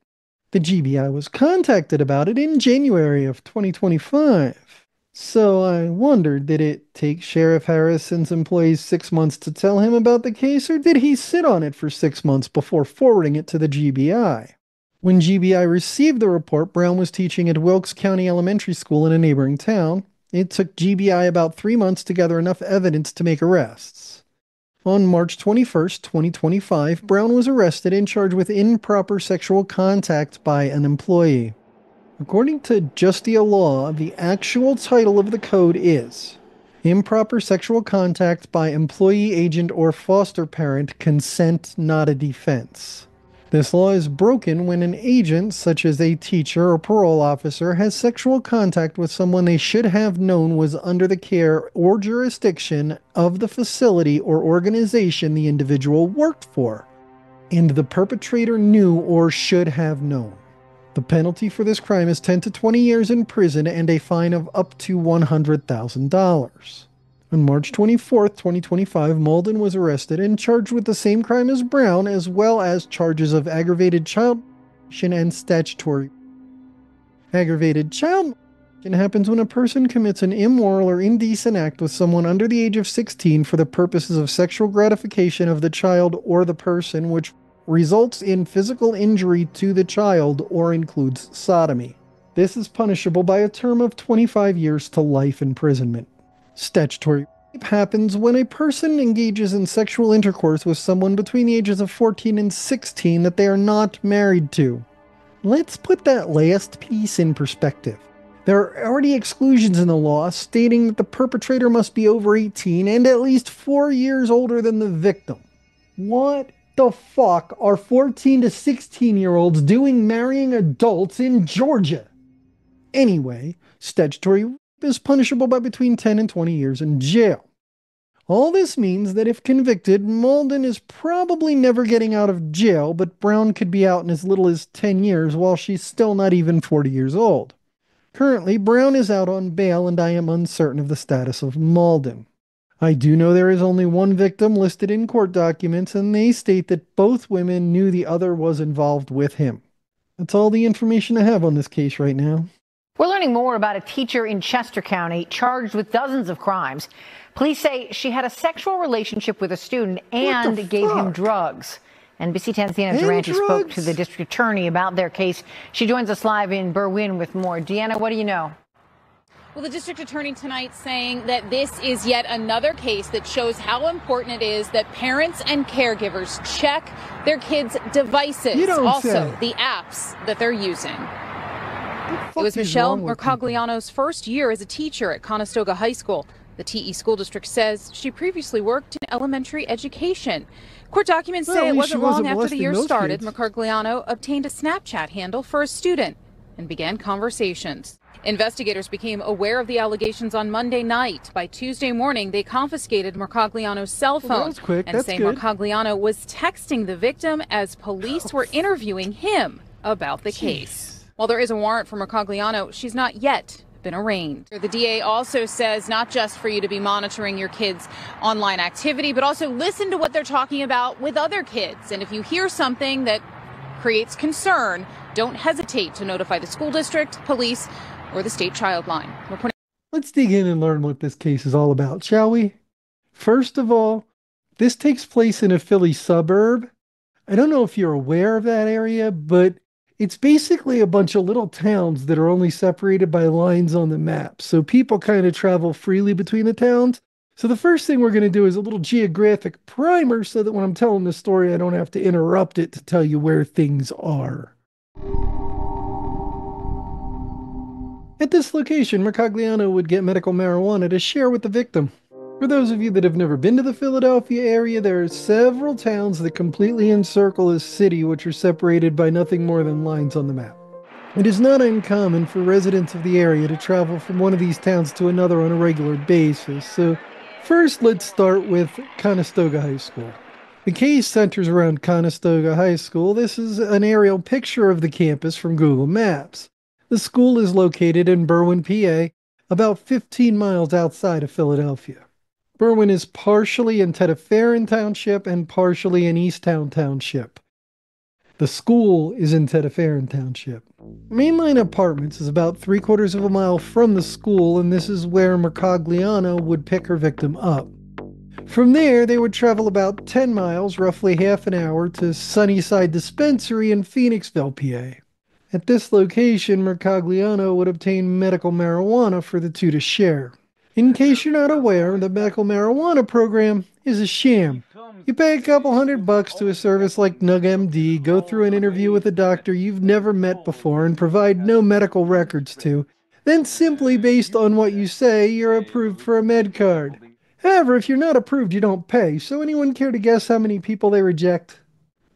The GBI was contacted about it in January of 2025. So I wondered, did it take Sheriff Harrison's employees 6 months to tell him about the case, or did he sit on it for 6 months before forwarding it to the GBI? When GBI received the report, Brown was teaching at Wilkes County Elementary School in a neighboring town. It took GBI about 3 months to gather enough evidence to make arrests. On March 21st, 2025, Brown was arrested and charged with improper sexual contact by an employee. According to Justia Law, the actual title of the code is Improper Sexual Contact by Employee, Agent, or Foster Parent, Consent Not a Defense. This law is broken when an agent, such as a teacher or parole officer, has sexual contact with someone they should have known was under the care or jurisdiction of the facility or organization the individual worked for, and the perpetrator knew or should have known. The penalty for this crime is 10 to 20 years in prison and a fine of up to $100,000. On March 24, 2025, Mauldin was arrested and charged with the same crime as Brown, as well as charges of aggravated child molestation and statutory. Aggravated child molestation happens when a person commits an immoral or indecent act with someone under the age of 16 for the purposes of sexual gratification of the child or the person, which results in physical injury to the child or includes sodomy. This is punishable by a term of 25 years to life imprisonment. Statutory rape happens when a person engages in sexual intercourse with someone between the ages of 14 and 16 that they are not married to. Let's put that last piece in perspective. There are already exclusions in the law stating that the perpetrator must be over 18 and at least 4 years older than the victim. What the fuck are 14 to 16-year-olds doing marrying adults in Georgia? Anyway, statutory rape is punishable by between 10 and 20 years in jail. All this means that if convicted, Mauldin is probably never getting out of jail, but Brown could be out in as little as 10 years while she's still not even 40 years old. Currently, Brown is out on bail, and I am uncertain of the status of Mauldin. I do know there is only one victim listed in court documents, and they state that both women knew the other was involved with him. That's all the information I have on this case right now. We're learning more about a teacher in Chester County charged with dozens of crimes. Police say she had a sexual relationship with a student and gave him drugs. NBC 10's Deanna Durante spoke to the district attorney about their case. She joins us live in Berwyn with more. Deanna, what do you know? Well, the district attorney tonight saying that this is yet another case that shows how important it is that parents and caregivers check their kids' devices, also the apps that they're using. It was Michelle Mercogliano's first year as a teacher at Conestoga High School. The TE School District says she previously worked in elementary education. Court documents say it wasn't long after the year started, Mercogliano obtained a Snapchat handle for a student and began conversations. Investigators became aware of the allegations on Monday night. By Tuesday morning, they confiscated Mercogliano's cell phone and say Mercogliano was texting the victim as police were interviewing him about the case. While there is a warrant for Mercogliano, she's not yet been arraigned. The DA also says not just for you to be monitoring your kids' online activity, but also listen to what they're talking about with other kids. And if you hear something that creates concern, don't hesitate to notify the school district, police, or the state child line. Let's dig in and learn what this case is all about, shall we? First of all, this takes place in a Philly suburb. I don't know if you're aware of that area, but it's basically a bunch of little towns that are only separated by lines on the map. So people kind of travel freely between the towns. So the first thing we're going to do is a little geographic primer so that when I'm telling the story, I don't have to interrupt it to tell you where things are. At this location, Mercogliano would get medical marijuana to share with the victim. For those of you that have never been to the Philadelphia area, there are several towns that completely encircle a city which are separated by nothing more than lines on the map. It is not uncommon for residents of the area to travel from one of these towns to another on a regular basis, so first let's start with Conestoga High School. The case centers around Conestoga High School. This is an aerial picture of the campus from Google Maps. The school is located in Berwyn, PA, about 15 miles outside of Philadelphia. Berwyn is partially in Teddafarin Township and partially in Easttown Township. The school is in Teddafarin Township. Mainline Apartments is about 3/4 of a mile from the school, and this is where Mercogliano would pick her victim up. From there, they would travel about 10 miles, roughly half an hour, to Sunnyside Dispensary in Phoenixville, PA. At this location, Mercogliano would obtain medical marijuana for the two to share. In case you're not aware, the medical marijuana program is a sham. You pay a couple $100 to a service like NugMD, go through an interview with a doctor you've never met before and provide no medical records to. Then simply based on what you say, you're approved for a med card. However, if you're not approved, you don't pay. So anyone care to guess how many people they reject?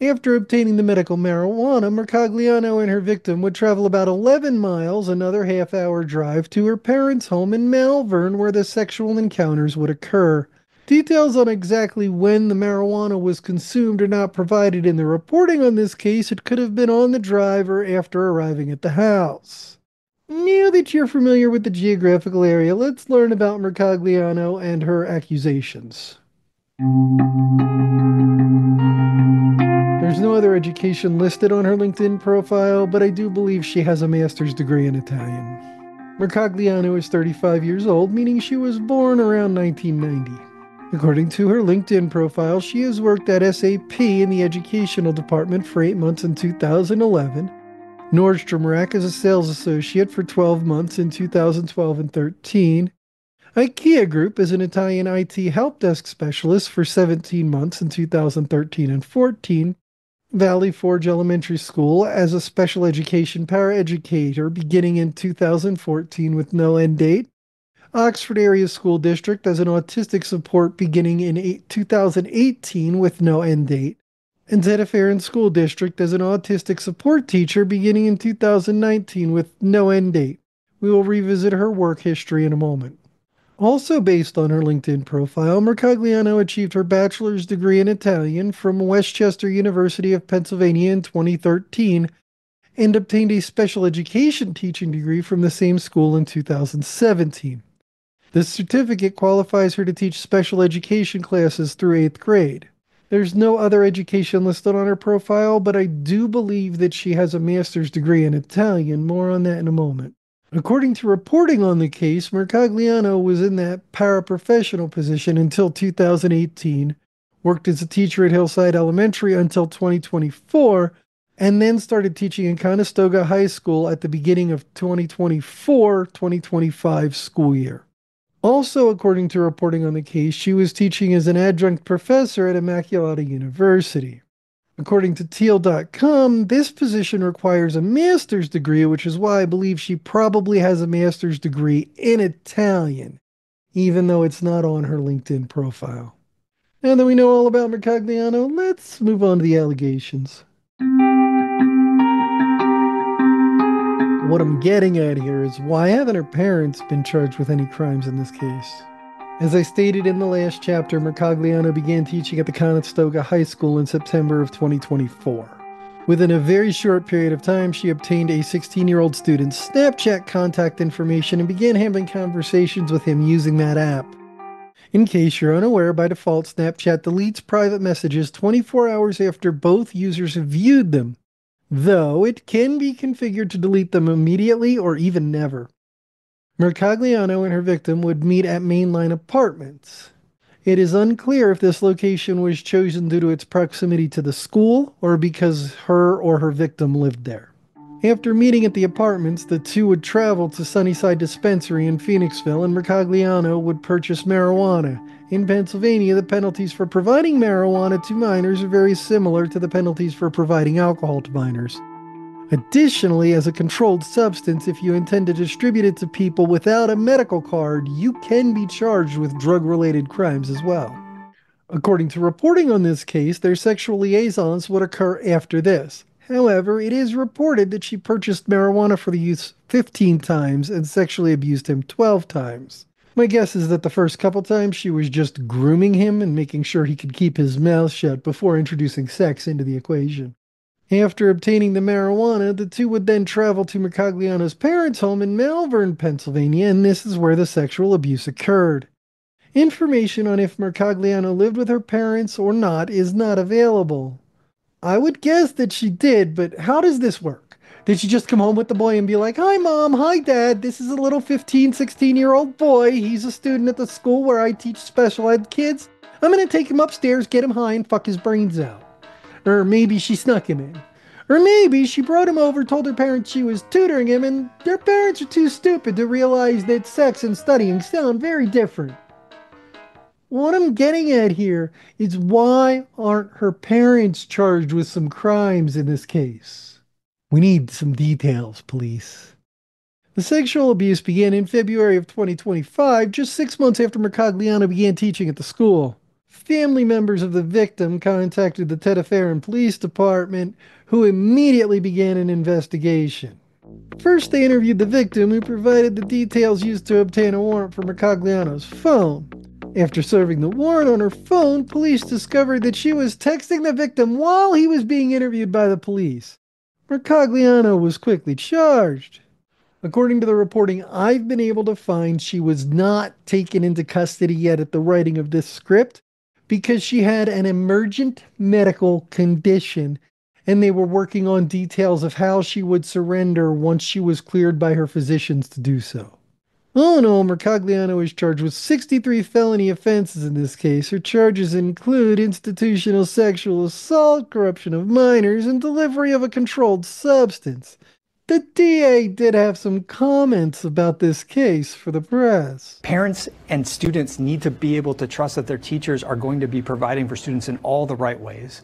After obtaining the medical marijuana, Mercogliano and her victim would travel about 11 miles, another half-hour drive, to her parents' home in Malvern, where the sexual encounters would occur. Details on exactly when the marijuana was consumed are not provided in the reporting on this case. It could have been on the drive or after arriving at the house. Now that you're familiar with the geographical area, let's learn about Mercogliano and her accusations. There's no other education listed on her LinkedIn profile, but I do believe she has a master's degree in Italian. Mercogliano is 35 years old, meaning she was born around 1990. According to her LinkedIn profile, she has worked at SAP in the educational department for 8 months in 2011, Nordstrom Rack as a sales associate for 12 months in 2012 and 13, IKEA Group as an Italian IT help desk specialist for 17 months in 2013 and 14, Valley Forge Elementary School as a special education paraeducator beginning in 2014 with no end date, Oxford Area School District as an autistic support beginning in 2018 with no end date, and Zetterfahren School District as an autistic support teacher beginning in 2019 with no end date. We will revisit her work history in a moment. Also based on her LinkedIn profile, Mercogliano achieved her bachelor's degree in Italian from Westchester University of Pennsylvania in 2013 and obtained a special education teaching degree from the same school in 2017. This certificate qualifies her to teach special education classes through 8th grade. There's no other education listed on her profile, but I do believe that she has a master's degree in Italian. More on that in a moment. According to reporting on the case, Mercogliano was in that paraprofessional position until 2018, worked as a teacher at Hillside Elementary until 2024, and then started teaching in Conestoga High School at the beginning of 2024-2025 school year. Also, according to reporting on the case, she was teaching as an adjunct professor at Immaculata University. According to Teal.com, this position requires a master's degree, which is why I believe she probably has a master's degree in Italian, even though it's not on her LinkedIn profile. Now that we know all about Mercogliano, let's move on to the allegations. What I'm getting at here is, why haven't her parents been charged with any crimes in this case? As I stated in the last chapter, Mercogliano began teaching at the Conestoga High School in September of 2024. Within a very short period of time, she obtained a 16-year-old student's Snapchat contact information and began having conversations with him using that app. In case you're unaware, by default, Snapchat deletes private messages 24 hours after both users have viewed them, though it can be configured to delete them immediately or even never. Mercogliano and her victim would meet at Mainline Apartments. It is unclear if this location was chosen due to its proximity to the school or because her or her victim lived there. After meeting at the apartments, the two would travel to Sunnyside Dispensary in Phoenixville, and Mercogliano would purchase marijuana. In Pennsylvania, the penalties for providing marijuana to minors are very similar to the penalties for providing alcohol to minors. Additionally, as a controlled substance, if you intend to distribute it to people without a medical card, you can be charged with drug-related crimes as well. According to reporting on this case, their sexual liaisons would occur after this. However, it is reported that she purchased marijuana for the youth 15 times and sexually abused him 12 times. My guess is that the first couple times she was just grooming him and making sure he could keep his mouth shut before introducing sex into the equation. After obtaining the marijuana, the two would then travel to Mercogliano's parents' home in Malvern, Pennsylvania, and this is where the sexual abuse occurred. Information on if Mercogliano lived with her parents or not is not available. I would guess that she did, but how does this work? Did she just come home with the boy and be like, "Hi mom, hi dad, this is a little 15, 16-year-old boy. He's a student at the school where I teach special ed kids. I'm going to take him upstairs, get him high, and fuck his brains out." Or maybe she snuck him in. Or maybe she brought him over, told her parents she was tutoring him, and their parents are too stupid to realize that sex and studying sound very different. What I'm getting at here is, why aren't her parents charged with some crimes in this case? We need some details, police. The sexual abuse began in February of 2025, just 6 months after Mercogliano began teaching at the school. Family members of the victim contacted the Zetterfahren Police Department, who immediately began an investigation. First, they interviewed the victim, who provided the details used to obtain a warrant for Mercogliano's phone. After serving the warrant on her phone, police discovered that she was texting the victim while he was being interviewed by the police. Mercogliano was quickly charged. According to the reporting I've been able to find, she was not taken into custody yet at the writing of this script, because she had an emergent medical condition, and they were working on details of how she would surrender once she was cleared by her physicians to do so. All in all, Mercogliano is charged with 63 felony offenses in this case. Her charges include institutional sexual assault, corruption of minors, and delivery of a controlled substance. The DA did have some comments about this case for the press. Parents and students need to be able to trust that their teachers are going to be providing for students in all the right ways.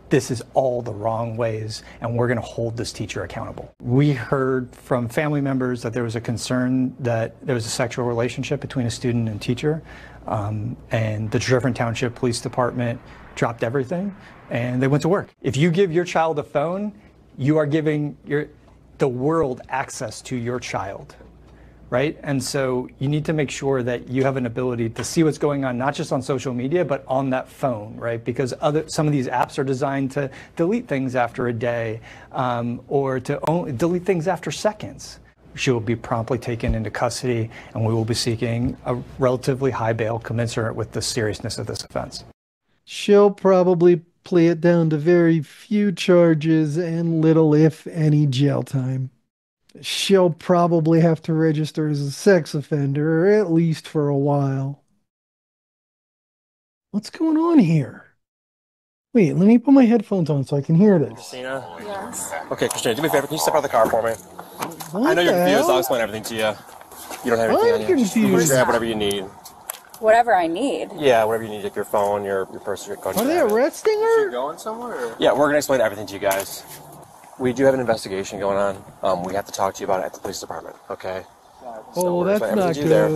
This is all the wrong ways, and we're going to hold this teacher accountable. We heard from family members that there was a concern that there was a sexual relationship between a student and teacher, and the Jefferson Township Police Department dropped everything, and they went to work. If you give your child a phone, you are giving the world access to your child, right? And so you need to make sure that you have an ability to see what's going on, not just on social media, but on that phone, right? Because some of these apps are designed to delete things after a day, or to delete things after seconds. She will be promptly taken into custody, and we will be seeking a relatively high bail commensurate with the seriousness of this offense. She'll probably play it down to very few charges and little, if any, jail time. She'll probably have to register as a sex offender, at least for a while. What's going on here? Wait, let me put my headphones on so I can hear this. Christina? Yes. Okay, Christina, do me a favor. Can you step out of the car for me? What I know you're the confused. hell? I'll explain everything to you. You don't have anything on you. confused. Just grab whatever you need. Whatever I need. Yeah, whatever you need, like your phone, your purse, your card. Are they arresting her? Going somewhere? Or? Yeah, we're going to explain everything to you guys. We do have an investigation going on. We have to talk to you about it at the police department, okay? Oh, that's not good. There.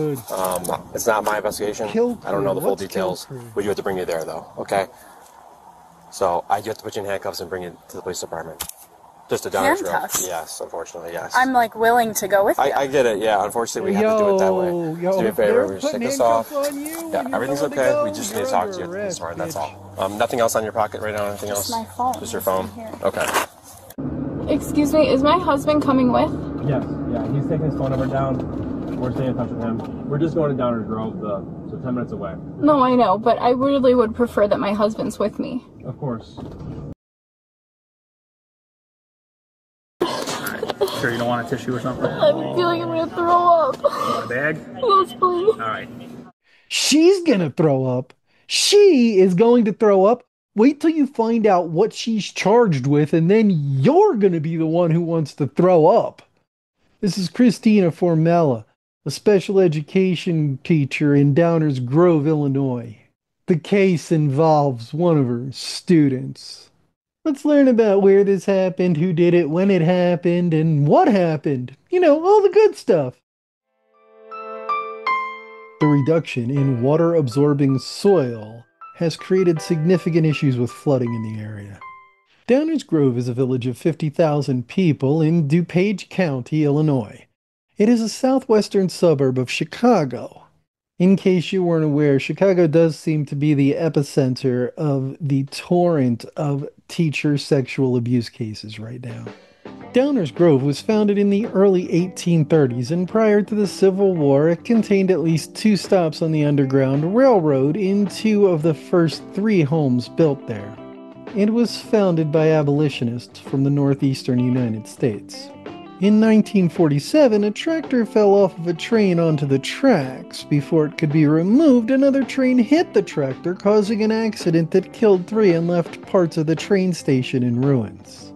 It's not my investigation. I don't know the full details. But you have to bring me there, though, okay? So I do have to put you in handcuffs and bring you to the police department. Just a Downers Grove. Handcuffs? Yes, unfortunately, yes. I'm like willing to go with you. I get it, yeah. Unfortunately, we have to do it that way. Yo, Do me a favor, we they're just take putting this off. handcuffs on you Yeah, when everything's you know okay. to We go, just need you're to talk to you under at this part, that's arrest, all. Nothing else on your pocket right now? Anything else? Just my phone. Just your phone? Here. Okay. Excuse me, is my husband coming with? Yes, yeah, he's taking his phone number down. We're staying in touch with him. We're just going to Downers Grove, so 10 minutes away. No, I know, but I really would prefer that my husband's with me. Of course. Sure you don't want a tissue or something? I'm feeling I'm gonna throw up. You want a bag? Yes, please. All right. She's gonna throw up. She is going to throw up. Wait till you find out what she's charged with, and then you're gonna be the one who wants to throw up. This is Christina Formella, a special education teacher in Downers Grove, Illinois. The case involves one of her students. Let's learn about where this happened, who did it, when it happened, and what happened. You know, all the good stuff. The reduction in water-absorbing soil has created significant issues with flooding in the area. Downers Grove is a village of 50,000 people in DuPage County, Illinois. It is a southwestern suburb of Chicago. In case you weren't aware, Chicago does seem to be the epicenter of the torrent of teacher sexual abuse cases right now. Downers Grove was founded in the early 1830s, and prior to the Civil War, it contained at least 2 stops on the Underground Railroad in 2 of the first 3 homes built there. It was founded by abolitionists from the northeastern United States. In 1947, a tractor fell off of a train onto the tracks. Before it could be removed, another train hit the tractor, causing an accident that killed 3 and left parts of the train station in ruins.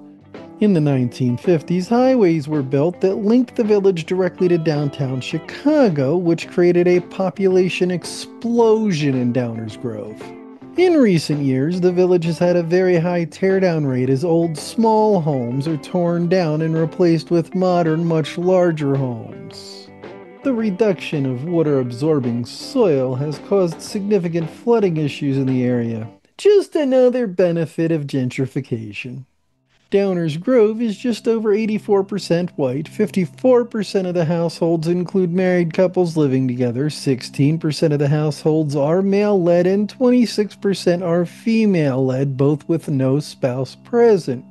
In the 1950s, highways were built that linked the village directly to downtown Chicago, which created a population explosion in Downers Grove. In recent years, the village has had a very high teardown rate as old, small homes are torn down and replaced with modern, much larger homes. The reduction of water-absorbing soil has caused significant flooding issues in the area. Just another benefit of gentrification. Downers Grove is just over 84% white, 54% of the households include married couples living together, 16% of the households are male-led, and 26% are female-led, both with no spouse present.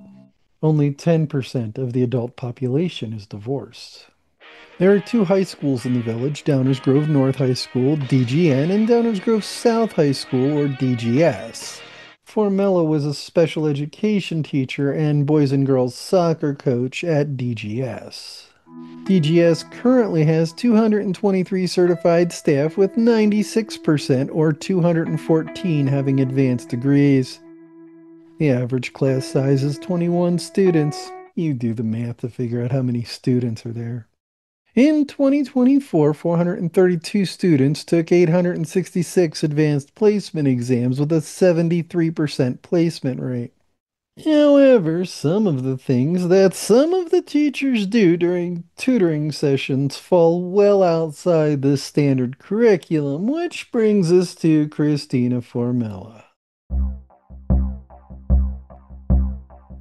Only 10% of the adult population is divorced. There are 2 high schools in the village, Downers Grove North High School, DGN, and Downers Grove South High School, or DGS. Formella was a special education teacher and boys and girls soccer coach at DGS. DGS currently has 223 certified staff, with 96% or 214 having advanced degrees. The average class size is 21 students. You do the math to figure out how many students are there. In 2024, 432 students took 866 advanced placement exams with a 73% placement rate. However, some of the things that some of the teachers do during tutoring sessions fall well outside the standard curriculum, which brings us to Christina Formella.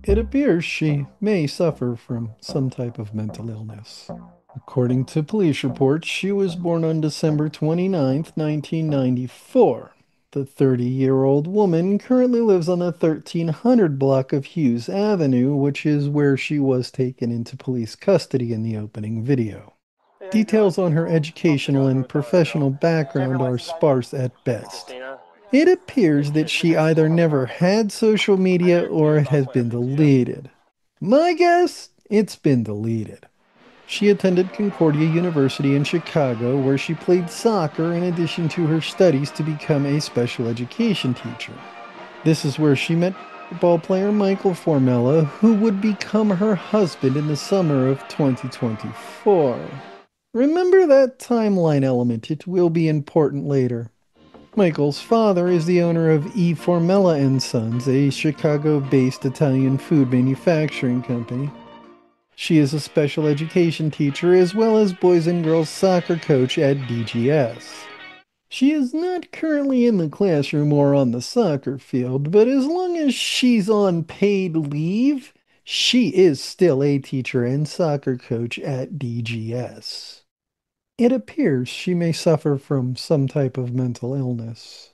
It appears she may suffer from some type of mental illness. According to police reports, she was born on December 29, 1994. The 30-year-old woman currently lives on the 1300 block of Hughes Avenue, which is where she was taken into police custody in the opening video. Details on her educational and professional background are sparse at best. It appears that she either never had social media or it has been deleted. My guess? It's been deleted. She attended Concordia University in Chicago, where she played soccer in addition to her studies to become a special education teacher. This is where she met football player Michael Formella, who would become her husband in the summer of 2024. Remember that timeline element, it will be important later. Michael's father is the owner of E. Formella & Sons, a Chicago-based Italian food manufacturing company. She is a special education teacher as well as boys and girls soccer coach at DGS. She is not currently in the classroom or on the soccer field, but as long as she's on paid leave, she is still a teacher and soccer coach at DGS. It appears she may suffer from some type of mental illness.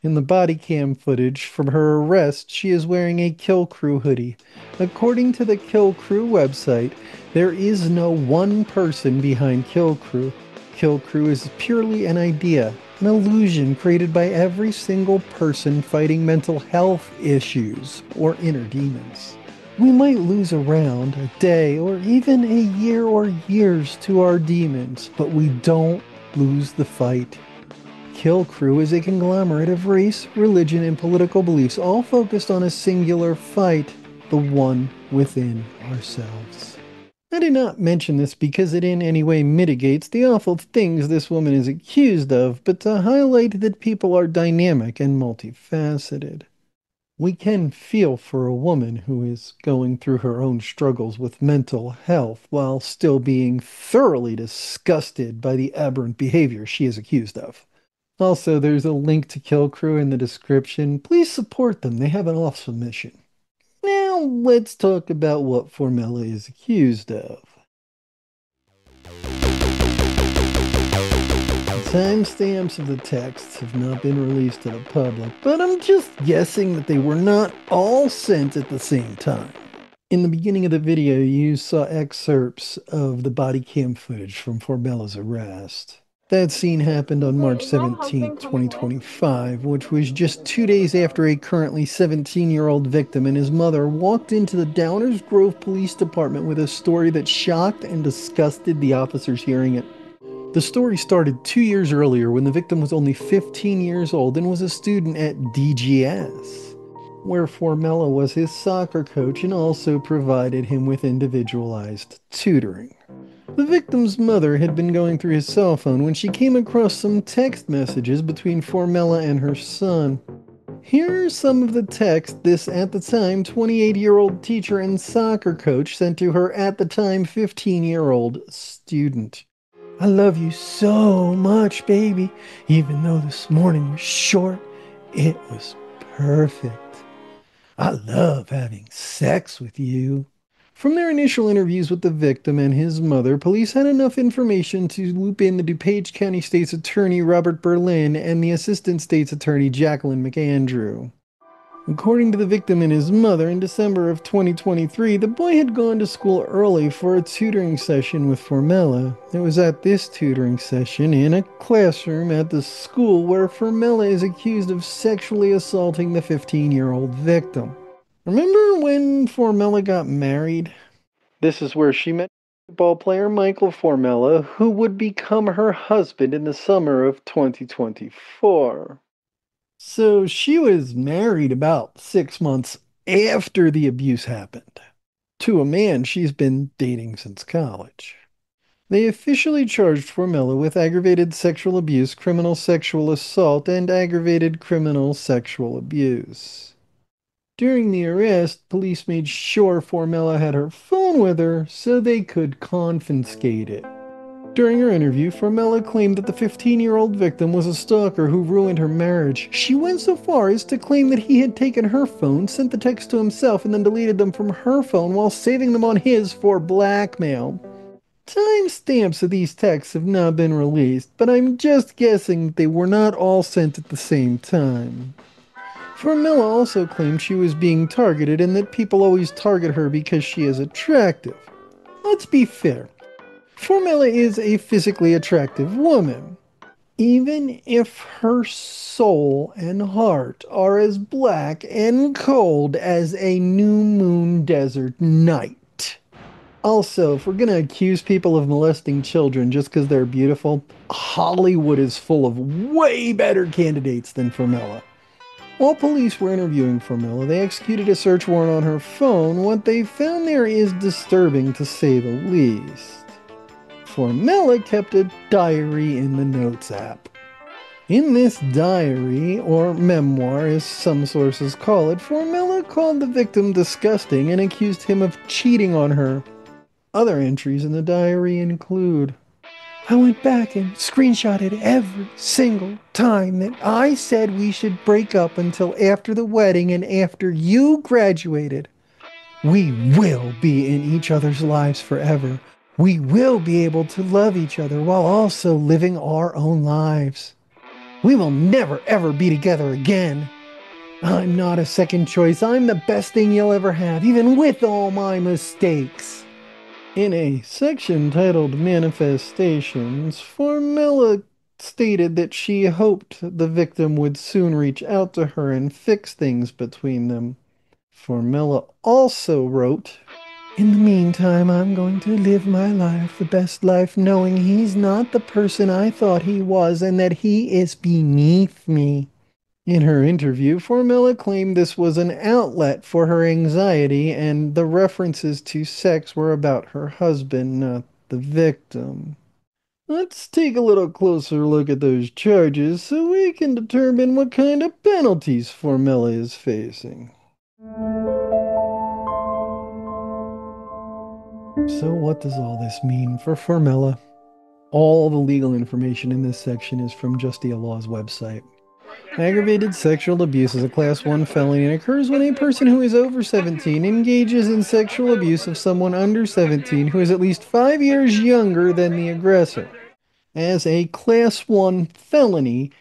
In the body cam footage from her arrest, she is wearing a Kill Crew hoodie. According to the Kill Crew website, there is no one person behind Kill Crew. Kill Crew is purely an idea, an illusion created by every single person fighting mental health issues or inner demons. We might lose a round, a day, or even a year or years to our demons, but we don't lose the fight. Kill Crew is a conglomerate of race, religion, and political beliefs, all focused on a singular fight, the one within ourselves. I did not mention this because it in any way mitigates the awful things this woman is accused of, but to highlight that people are dynamic and multifaceted. We can feel for a woman who is going through her own struggles with mental health while still being thoroughly disgusted by the aberrant behavior she is accused of. Also, there's a link to Kill Crew in the description. Please support them. They have an awesome mission. Now, let's talk about what Formella is accused of. Timestamps of the texts have not been released to the public, but I'm just guessing that they were not all sent at the same time. In the beginning of the video, you saw excerpts of the body cam footage from Formella's arrest. That scene happened on March 17, 2025, which was just 2 days after a currently 17-year-old victim and his mother walked into the Downers Grove Police Department with a story that shocked and disgusted the officers hearing it. The story started 2 years earlier when the victim was only 15 years old and was a student at DGS, where Formella was his soccer coach and also provided him with individualized tutoring. The victim's mother had been going through his cell phone when she came across some text messages between Formella and her son. Here are some of the texts this, at the time, 28-year-old teacher and soccer coach sent to her, at the time, 15-year-old student. I love you so much, baby. Even though this morning was short, it was perfect. I love having sex with you. From their initial interviews with the victim and his mother, police had enough information to loop in the DuPage County State's Attorney Robert Berlin and the Assistant State's Attorney Jacqueline McAndrew. According to the victim and his mother, in December of 2023, the boy had gone to school early for a tutoring session with Formella. It was at this tutoring session in a classroom at the school where Formella is accused of sexually assaulting the 15-year-old victim. Remember when Formella got married? This is where she met football player Michael Formella, who would become her husband in the summer of 2024. So she was married about 6 months after the abuse happened, to a man she's been dating since college. They officially charged Formella with aggravated sexual abuse, criminal sexual assault, and aggravated criminal sexual abuse. During the arrest, police made sure Formella had her phone with her so they could confiscate it. During her interview, Formella claimed that the 15-year-old victim was a stalker who ruined her marriage. She went so far as to claim that he had taken her phone, sent the text to himself, and then deleted them from her phone while saving them on his for blackmail. Timestamps of these texts have not been released, but I'm just guessing they were not all sent at the same time. Formella also claimed she was being targeted and that people always target her because she is attractive. Let's be fair. Formella is a physically attractive woman, even if her soul and heart are as black and cold as a new moon desert night. Also, if we're going to accuse people of molesting children just because they're beautiful, Hollywood is full of way better candidates than Formella. While police were interviewing Formella, they executed a search warrant on her phone. What they found there is disturbing, to say the least. Formella kept a diary in the Notes app. In this diary, or memoir as some sources call it, Formella called the victim disgusting and accused him of cheating on her. Other entries in the diary include, I went back and screenshotted every single time that I said we should break up until after the wedding and after you graduated. We will be in each other's lives forever. We will be able to love each other while also living our own lives. We will never ever be together again. I'm not a second choice. I'm the best thing you'll ever have, even with all my mistakes. In a section titled Manifestations, Formella stated that she hoped the victim would soon reach out to her and fix things between them. Formella also wrote, in the meantime, I'm going to live my life, the best life, knowing he's not the person I thought he was and that he is beneath me. In her interview, Formella claimed this was an outlet for her anxiety and the references to sex were about her husband, not the victim. Let's take a little closer look at those charges so we can determine what kind of penalties Formella is facing. So what does all this mean for Formella? All the legal information in this section is from Justia Law's website. Aggravated sexual abuse is a Class 1 felony and occurs when a person who is over 17 engages in sexual abuse of someone under 17 who is at least 5 years younger than the aggressor. As a Class 1 felony,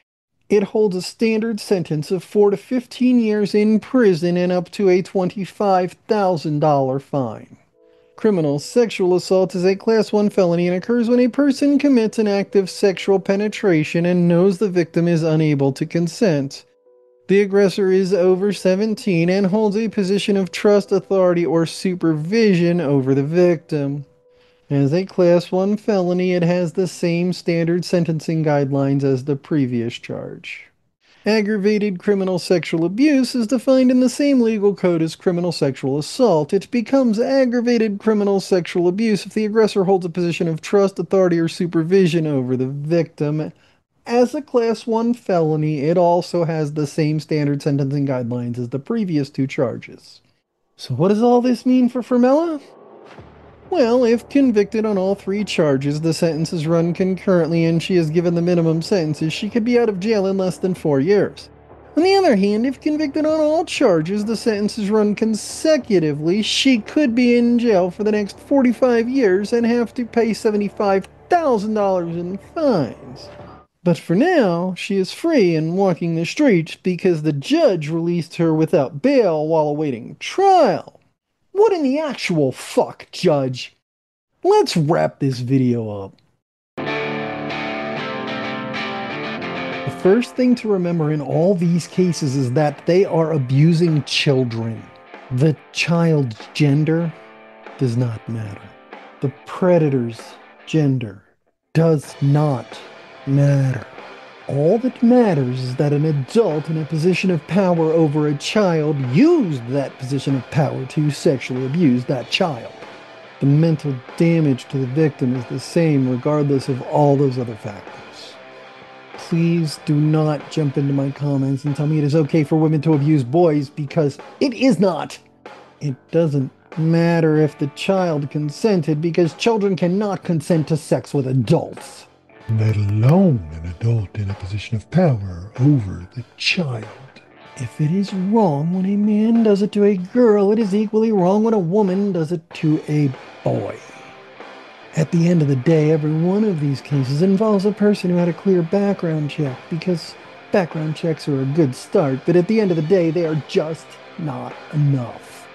it holds a standard sentence of 4 to 15 years in prison and up to a $25,000 fine. Criminal sexual assault is a Class 1 felony and occurs when a person commits an act of sexual penetration and knows the victim is unable to consent. The aggressor is over 17 and holds a position of trust, authority, or supervision over the victim. As a Class 1 felony, it has the same standard sentencing guidelines as the previous charge. Aggravated criminal sexual abuse is defined in the same legal code as criminal sexual assault. It becomes aggravated criminal sexual abuse if the aggressor holds a position of trust, authority, or supervision over the victim. As a Class 1 felony, it also has the same standard sentencing guidelines as the previous two charges. So what does all this mean for Formella? Well, if convicted on all three charges, the sentences run concurrently and she is given the minimum sentences, she could be out of jail in less than 4 years. On the other hand, if convicted on all charges, the sentences run consecutively, she could be in jail for the next 45 years and have to pay $75,000 in fines. But for now, she is free and walking the streets because the judge released her without bail while awaiting trial. What in the actual fuck, Judge? Let's wrap this video up. The first thing to remember in all these cases is that they are abusing children. The child's gender does not matter. The predator's gender does not matter. All that matters is that an adult in a position of power over a child used that position of power to sexually abuse that child. The mental damage to the victim is the same regardless of all those other factors. Please do not jump into my comments and tell me it is okay for women to abuse boys, because it is not. It doesn't matter if the child consented because children cannot consent to sex with adults. Let alone an adult in a position of power over the child. If it is wrong when a man does it to a girl, it is equally wrong when a woman does it to a boy. At the end of the day, every one of these cases involves a person who had a clear background check, because background checks are a good start, but at the end of the day, they are just not enough.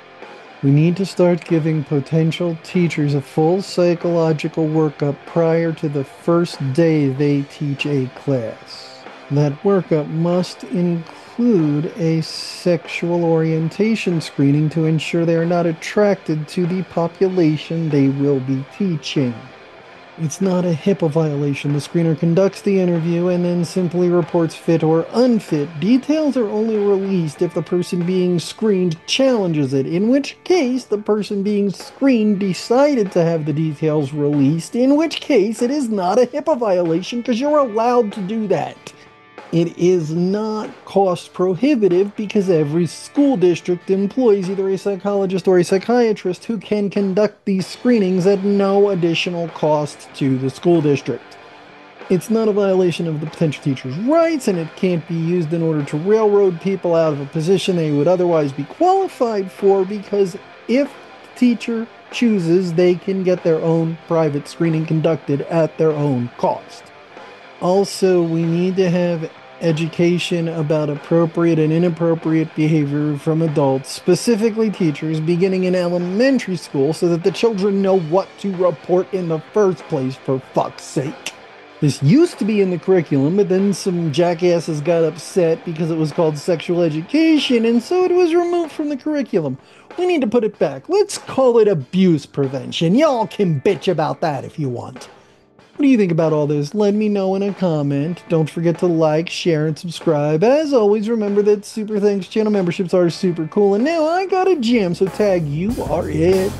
We need to start giving potential teachers a full psychological workup prior to the first day they teach a class. That workup must include a sexual orientation screening to ensure they are not attracted to the population they will be teaching. It's not a HIPAA violation. The screener conducts the interview and then simply reports fit or unfit. Details are only released if the person being screened challenges it, in which case the person being screened decided to have the details released, in which case it is not a HIPAA violation because you're allowed to do that. It is not cost prohibitive because every school district employs either a psychologist or a psychiatrist who can conduct these screenings at no additional cost to the school district. It's not a violation of the potential teacher's rights, and it can't be used in order to railroad people out of a position they would otherwise be qualified for, because if the teacher chooses, they can get their own private screening conducted at their own cost. Also, we need to have education about appropriate and inappropriate behavior from adults, specifically teachers, beginning in elementary school so that the children know what to report in the first place, for fuck's sake. This used to be in the curriculum, but then some jackasses got upset because it was called sexual education, and so it was removed from the curriculum. We need to put it back. Let's call it abuse prevention. Y'all can bitch about that if you want. What do you think about all this? Let me know in a comment. Don't forget to like, share, and subscribe. As always, remember that Super Thanks channel memberships are super cool. And now I got a gem, so tag you are it.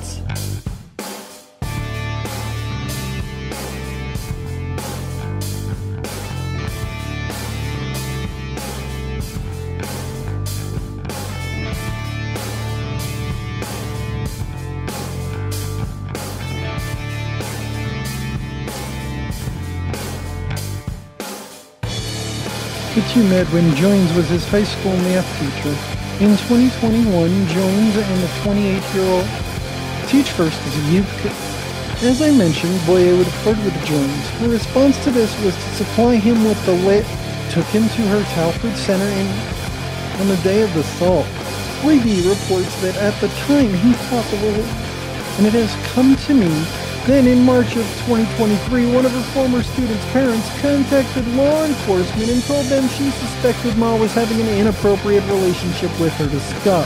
The two met when Joynes was his high school math teacher. In 2021, Joynes and the 28-year-old teach first as a youth. As I mentioned, Boye would flirt with Joynes. Her response to this was to supply him with the took him to her Talford Center on the day of the assault. Boye reports that at the time he thought the and it has come to me. Then in March of 2023, one of her former students' parents contacted law enforcement and told them she suspected Ma was having an inappropriate relationship with her to Scott.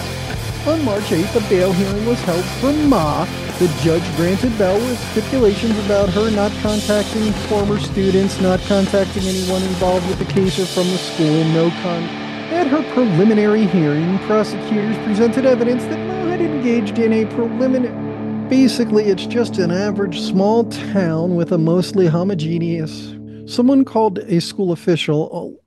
On March 8th, a bail hearing was held for Ma. The judge granted bail with stipulations about her not contacting former students, not contacting anyone involved with the case or from the school, At her preliminary hearing, prosecutors presented evidence that Ma had engaged in a Basically, it's just an average small town with a mostly homogeneous. Someone called a school official